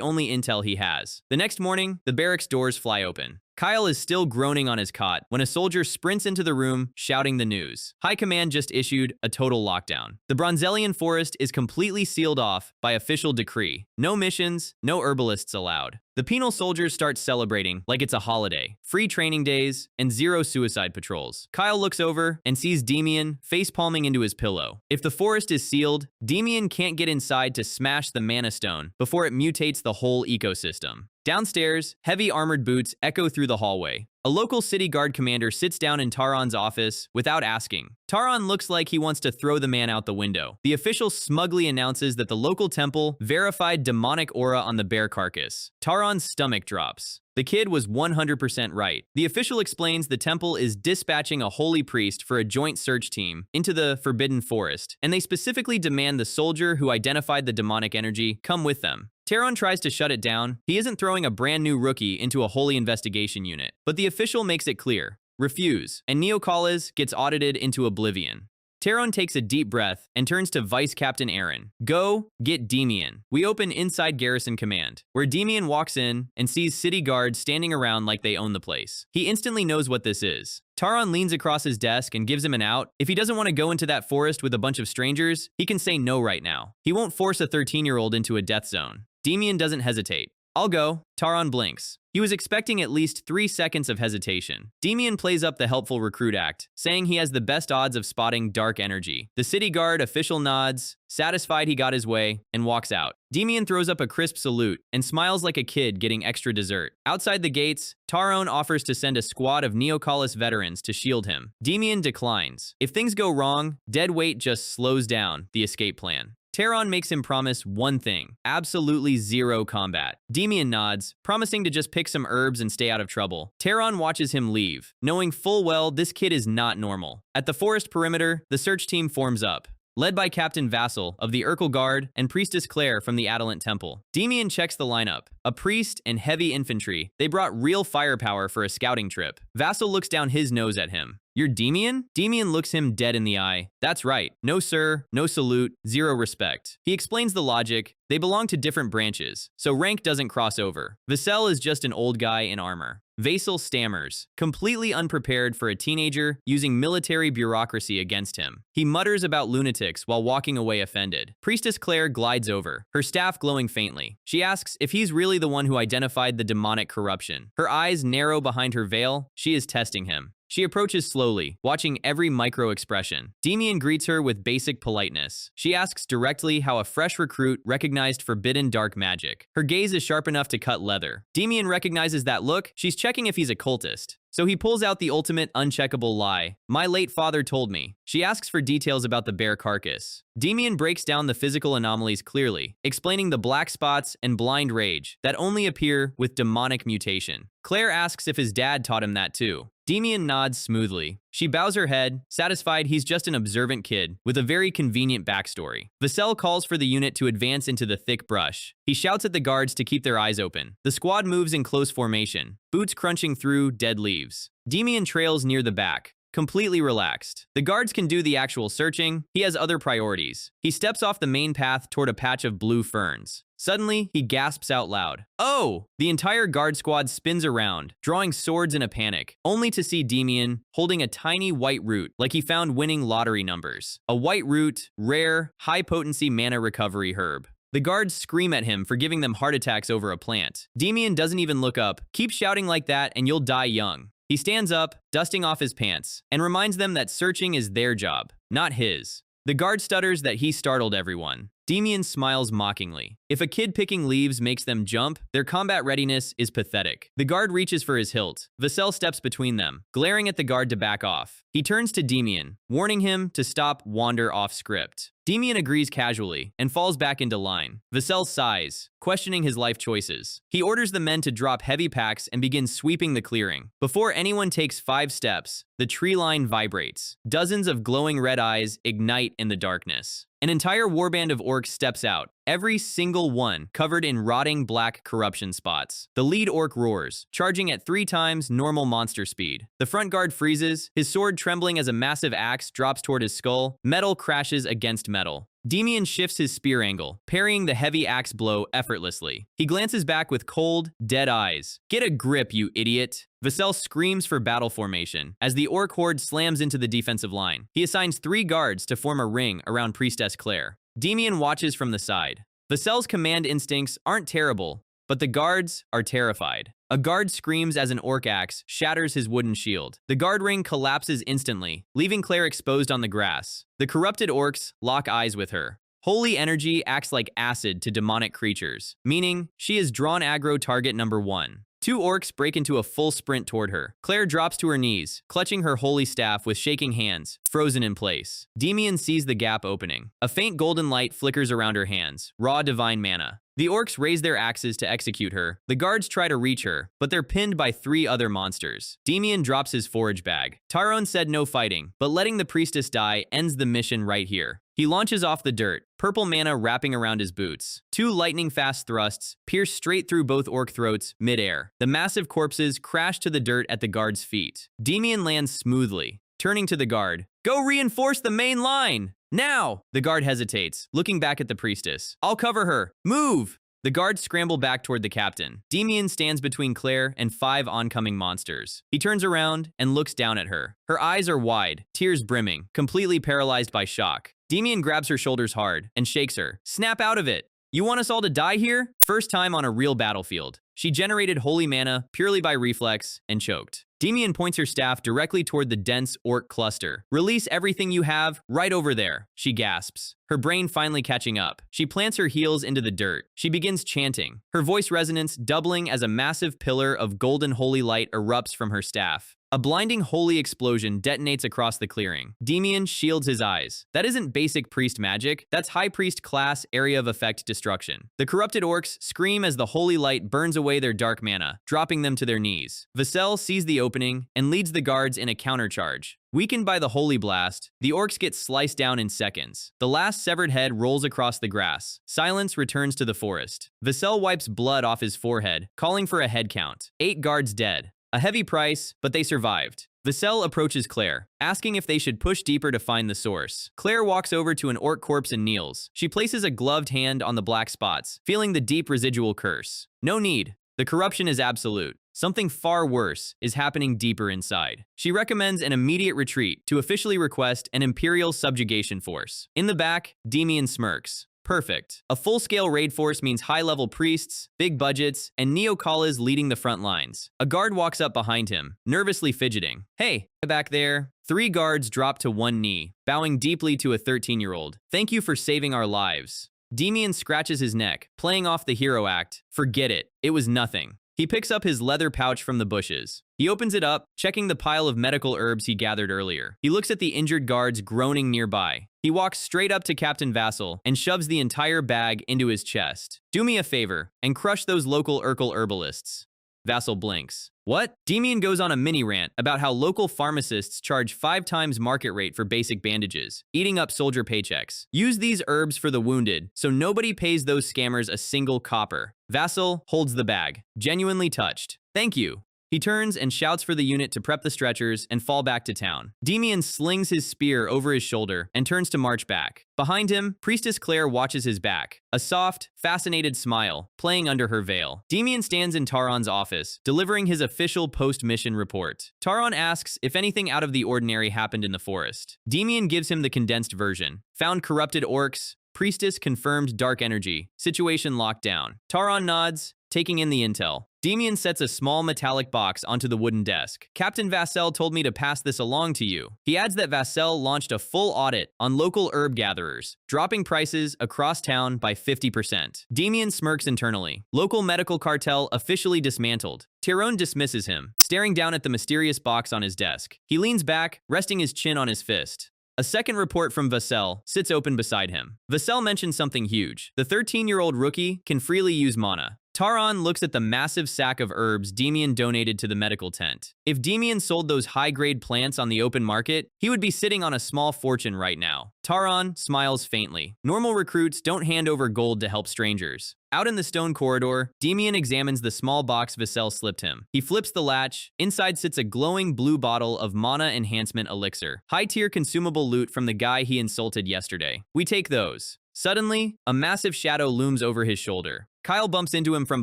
only intel he has. The next morning, the barracks doors fly open. Kyle is still groaning on his cot when a soldier sprints into the room, shouting the news. High Command just issued a total lockdown. The Bronzelian Forest is completely sealed off by official decree. No missions, no herbalists allowed. The penal soldiers start celebrating like it's a holiday. Free training days and 0 suicide patrols. Kyle looks over and sees Demian face-palming into his pillow. If the forest is sealed, Demian can't get inside to smash the mana stone before it mutates the whole ecosystem. Downstairs, heavy armored boots echo through the hallway. A local city guard commander sits down in Taran's office without asking. Taran looks like he wants to throw the man out the window. The official smugly announces that the local temple verified demonic aura on the bear carcass. Taran's stomach drops. The kid was 100% right. The official explains the temple is dispatching a holy priest for a joint search team into the Forbidden Forest, and they specifically demand the soldier who identified the demonic energy come with them. Taran tries to shut it down. He isn't throwing a brand new rookie into a holy investigation unit, but the official makes it clear. Refuse, and Neocalas gets audited into oblivion. Taran takes a deep breath and turns to Vice Captain Aaron. Go, get Demian. We open inside Garrison Command, where Demian walks in and sees city guards standing around like they own the place. He instantly knows what this is. Taran leans across his desk and gives him an out. If he doesn't want to go into that forest with a bunch of strangers, he can say no right now. He won't force a 13-year-old into a death zone. Demian doesn't hesitate. I'll go. Taran blinks. He was expecting at least 3 seconds of hesitation. Demian plays up the helpful recruit act, saying he has the best odds of spotting dark energy. The city guard official nods, satisfied he got his way, and walks out. Demian throws up a crisp salute and smiles like a kid getting extra dessert. Outside the gates, Taran offers to send a squad of Neocalas veterans to shield him. Demian declines. If things go wrong, dead weight just slows down the escape plan. Taran makes him promise one thing: absolutely 0 combat. Demian nods, promising to just pick some herbs and stay out of trouble. Taran watches him leave, knowing full well this kid is not normal. At the forest perimeter, the search team forms up, led by Captain Vassal of the Urkel Guard and Priestess Claire from the Adelant Temple. Demian checks the lineup. A priest and heavy infantry. They brought real firepower for a scouting trip. Vassal looks down his nose at him. You're Demian? Demian looks him dead in the eye. That's right. No sir, no salute, 0 respect. He explains the logic. They belong to different branches, so rank doesn't cross over. Vassal is just an old guy in armor. Vassal stammers, completely unprepared for a teenager using military bureaucracy against him. He mutters about lunatics while walking away offended. Priestess Claire glides over, her staff glowing faintly. She asks if he's really the one who identified the demonic corruption. Her eyes narrow behind her veil. She is testing him. She approaches slowly, watching every micro-expression. Demian greets her with basic politeness. She asks directly how a fresh recruit recognized forbidden dark magic. Her gaze is sharp enough to cut leather. Demian recognizes that look. She's checking if he's a cultist. So he pulls out the ultimate uncheckable lie. My late father told me. She asks for details about the bear carcass. Demian breaks down the physical anomalies clearly, explaining the black spots and blind rage that only appear with demonic mutation. Claire asks if his dad taught him that too. Demian nods smoothly. She bows her head, satisfied he's just an observant kid with a very convenient backstory. Vassal calls for the unit to advance into the thick brush. He shouts at the guards to keep their eyes open. The squad moves in close formation, boots crunching through dead leaves. Demian trails near the back, completely relaxed. The guards can do the actual searching. He has other priorities. He steps off the main path toward a patch of blue ferns. Suddenly, he gasps out loud. Oh! The entire guard squad spins around, drawing swords in a panic, only to see Demian holding a tiny white root like he found winning lottery numbers. A white root, rare, high-potency mana recovery herb. The guards scream at him for giving them heart attacks over a plant. Demian doesn't even look up. Keep shouting like that and you'll die young. He stands up, dusting off his pants, and reminds them that searching is their job, not his. The guard stutters that he startled everyone. Demian smiles mockingly. If a kid picking leaves makes them jump, their combat readiness is pathetic. The guard reaches for his hilt. Vassal steps between them, glaring at the guard to back off. He turns to Demian, warning him to stop wander off script. Demian agrees casually and falls back into line. Vassal sighs, questioning his life choices. He orders the men to drop heavy packs and begin sweeping the clearing. Before anyone takes 5 steps, the tree line vibrates. Dozens of glowing red eyes ignite in the darkness. An entire warband of orcs steps out, every single one covered in rotting black corruption spots. The lead orc roars, charging at 3 times normal monster speed. The front guard freezes, his sword trembling as a massive axe drops toward his skull. Metal crashes against metal. Demian shifts his spear angle, parrying the heavy axe blow effortlessly. He glances back with cold, dead eyes. Get a grip, you idiot! Vassal screams for battle formation as the orc horde slams into the defensive line. He assigns 3 guards to form a ring around Priestess Claire. Demian watches from the side. Vassal's command instincts aren't terrible, but the guards are terrified. A guard screams as an orc axe shatters his wooden shield. The guard ring collapses instantly, leaving Claire exposed on the grass. The corrupted orcs lock eyes with her. Holy energy acts like acid to demonic creatures, meaning she is drawn aggro target number 1. Two orcs break into a full sprint toward her. Claire drops to her knees, clutching her holy staff with shaking hands, frozen in place. Demian sees the gap opening. A faint golden light flickers around her hands, raw divine mana. The orcs raise their axes to execute her. The guards try to reach her, but they're pinned by 3 other monsters. Demian drops his forage bag. Taron said no fighting, but letting the priestess die ends the mission right here. He launches off the dirt, purple mana wrapping around his boots. 2 lightning-fast thrusts pierce straight through both orc throats mid-air. The massive corpses crash to the dirt at the guard's feet. Demian lands smoothly, turning to the guard. "Go reinforce the main line! Now!" The guard hesitates, looking back at the priestess. "I'll cover her. Move!" The guards scramble back toward the captain. Demian stands between Claire and 5 oncoming monsters. He turns around and looks down at her. Her eyes are wide, tears brimming, completely paralyzed by shock. Demian grabs her shoulders hard and shakes her. "Snap out of it! You want us all to die here?" First time on a real battlefield. She generated holy mana purely by reflex and choked. Demian points her staff directly toward the dense orc cluster. "Release everything you have right over there," she gasps, her brain finally catching up. She plants her heels into the dirt. She begins chanting, her voice resonance doubling as a massive pillar of golden holy light erupts from her staff. A blinding holy explosion detonates across the clearing. Demian shields his eyes. That isn't basic priest magic, that's high priest class area of effect destruction. The corrupted orcs scream as the holy light burns away their dark mana, dropping them to their knees. Vassell sees the opening and leads the guards in a countercharge. Weakened by the holy blast, the orcs get sliced down in seconds. The last severed head rolls across the grass. Silence returns to the forest. Vassell wipes blood off his forehead, calling for a head count. 8 guards dead. A heavy price, but they survived. Vassell approaches Claire, asking if they should push deeper to find the source. Claire walks over to an orc corpse and kneels. She places a gloved hand on the black spots, feeling the deep residual curse. No need. The corruption is absolute. Something far worse is happening deeper inside. She recommends an immediate retreat to officially request an imperial subjugation force. In the back, Demian smirks. Perfect. A full-scale raid force means high-level priests, big budgets, and Neo-Kalas leading the front lines. A guard walks up behind him, nervously fidgeting. "Hey, back there." 3 guards drop to one knee, bowing deeply to a 13-year-old. "Thank you for saving our lives." Demian scratches his neck, playing off the hero act. "Forget it. It was nothing." He picks up his leather pouch from the bushes. He opens it up, checking the pile of medical herbs he gathered earlier. He looks at the injured guards groaning nearby. He walks straight up to Captain Vassell and shoves the entire bag into his chest. "Do me a favor and crush those local Urkel herbalists." Vassell blinks. "What?" Demian goes on a mini rant about how local pharmacists charge 5 times market rate for basic bandages, eating up soldier paychecks. "Use these herbs for the wounded, so nobody pays those scammers a single copper." Vassell holds the bag, genuinely touched. "Thank you." He turns and shouts for the unit to prep the stretchers and fall back to town. Demian slings his spear over his shoulder and turns to march back. Behind him, Priestess Claire watches his back, a soft, fascinated smile playing under her veil. Demian stands in Taron's office, delivering his official post-mission report. Taron asks if anything out of the ordinary happened in the forest. Demian gives him the condensed version. Found corrupted orcs, priestess confirmed dark energy, situation locked down. Taron nods, taking in the intel. Demian sets a small metallic box onto the wooden desk. "Captain Vassell told me to pass this along to you." He adds that Vassell launched a full audit on local herb gatherers, dropping prices across town by 50%. Demian smirks internally. Local medical cartel officially dismantled. Tyrone dismisses him, staring down at the mysterious box on his desk. He leans back, resting his chin on his fist. A second report from Vassell sits open beside him. Vassell mentions something huge. The 13-year-old rookie can freely use mana. Taron looks at the massive sack of herbs Demian donated to the medical tent. If Demian sold those high-grade plants on the open market, he would be sitting on a small fortune right now. Taron smiles faintly. Normal recruits don't hand over gold to help strangers. Out in the stone corridor, Demian examines the small box Vassell slipped him. He flips the latch. Inside sits a glowing blue bottle of mana enhancement elixir. High-tier consumable loot from the guy he insulted yesterday. We take those. Suddenly, a massive shadow looms over his shoulder. Kyle bumps into him from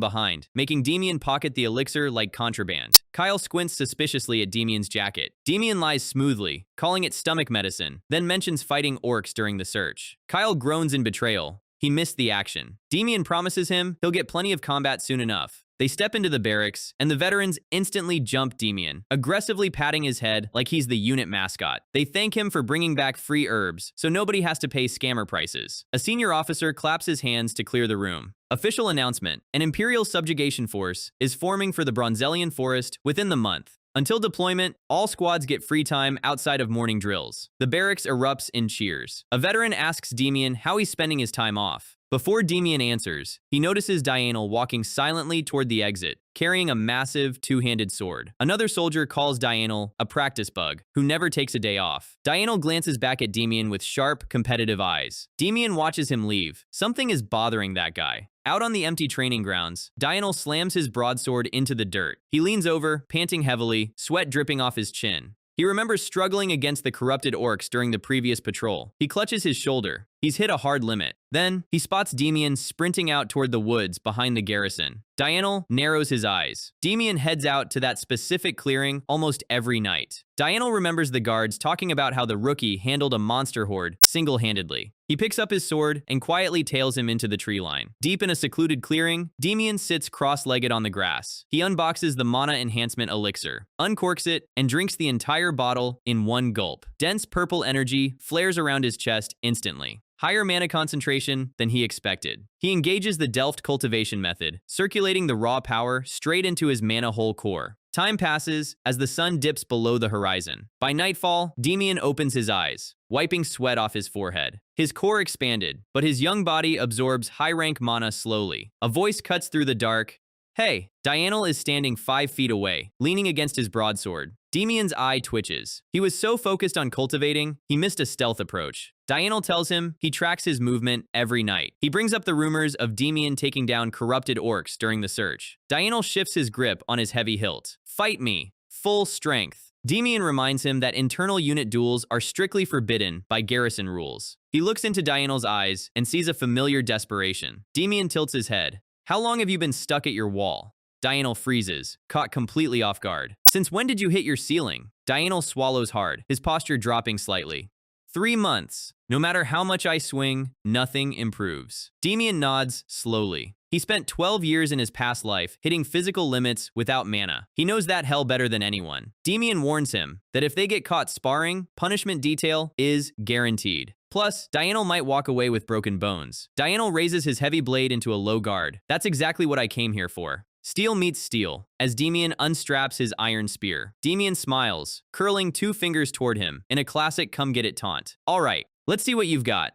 behind, making Demian pocket the elixir like contraband. Kyle squints suspiciously at Demian's jacket. Demian lies smoothly, calling it stomach medicine, then mentions fighting orcs during the search. Kyle groans in betrayal. he missed the action. Demian promises him he'll get plenty of combat soon enough. They step into the barracks, and the veterans instantly jump Demian, aggressively patting his head like he's the unit mascot. They thank him for bringing back free herbs, so nobody has to pay scammer prices. A senior officer claps his hands to clear the room. Official announcement: an Imperial subjugation force is forming for the Bronzelian Forest within the month. Until deployment, all squads get free time outside of morning drills. The barracks erupts in cheers. A veteran asks Demian how he's spending his time off. Before Demian answers, he notices Dianel walking silently toward the exit, carrying a massive two-handed sword. Another soldier calls Dianel a practice bug, who never takes a day off. Dianel glances back at Demian with sharp, competitive eyes. Demian watches him leave. Something is bothering that guy. Out on the empty training grounds, Dianel slams his broadsword into the dirt. He leans over, panting heavily, sweat dripping off his chin. He remembers struggling against the corrupted orcs during the previous patrol. He clutches his shoulder. He's hit a hard limit. Then, he spots Demian sprinting out toward the woods behind the garrison. Dianel narrows his eyes. Demian heads out to that specific clearing almost every night. Dianel remembers the guards talking about how the rookie handled a monster horde single-handedly. He picks up his sword and quietly tails him into the tree line. Deep in a secluded clearing, Demian sits cross-legged on the grass. He unboxes the mana enhancement elixir, uncorks it, and drinks the entire bottle in one gulp. Dense purple energy flares around his chest instantly. Higher mana concentration than he expected. He engages the Delft cultivation method, circulating the raw power straight into his mana hole core. Time passes as the sun dips below the horizon. By nightfall, Demian opens his eyes, wiping sweat off his forehead. His core expanded, but his young body absorbs high-rank mana slowly. A voice cuts through the dark. Hey, Dianel is standing 5 feet away, leaning against his broadsword. Demian's eye twitches. He was so focused on cultivating, he missed a stealth approach. Dianel tells him he tracks his movement every night. He brings up the rumors of Demian taking down corrupted orcs during the search. Dianel shifts his grip on his heavy hilt. Fight me. Full strength. Demian reminds him that internal unit duels are strictly forbidden by garrison rules. He looks into Dianel's eyes and sees a familiar desperation. Demian tilts his head. How long have you been stuck at your wall? Dianel freezes, caught completely off guard. Since when did you hit your ceiling? Dianel swallows hard, his posture dropping slightly. 3 months. No matter how much I swing, nothing improves. Demian nods slowly. He spent 12 years in his past life hitting physical limits without mana. He knows that hell better than anyone. Demian warns him that if they get caught sparring, punishment detail is guaranteed. Plus, Dianel might walk away with broken bones. Dianel raises his heavy blade into a low guard. That's exactly what I came here for. Steel meets steel, as Demian unstraps his iron spear. Demian smiles, curling 2 fingers toward him, in a classic come-get-it taunt. All right, let's see what you've got.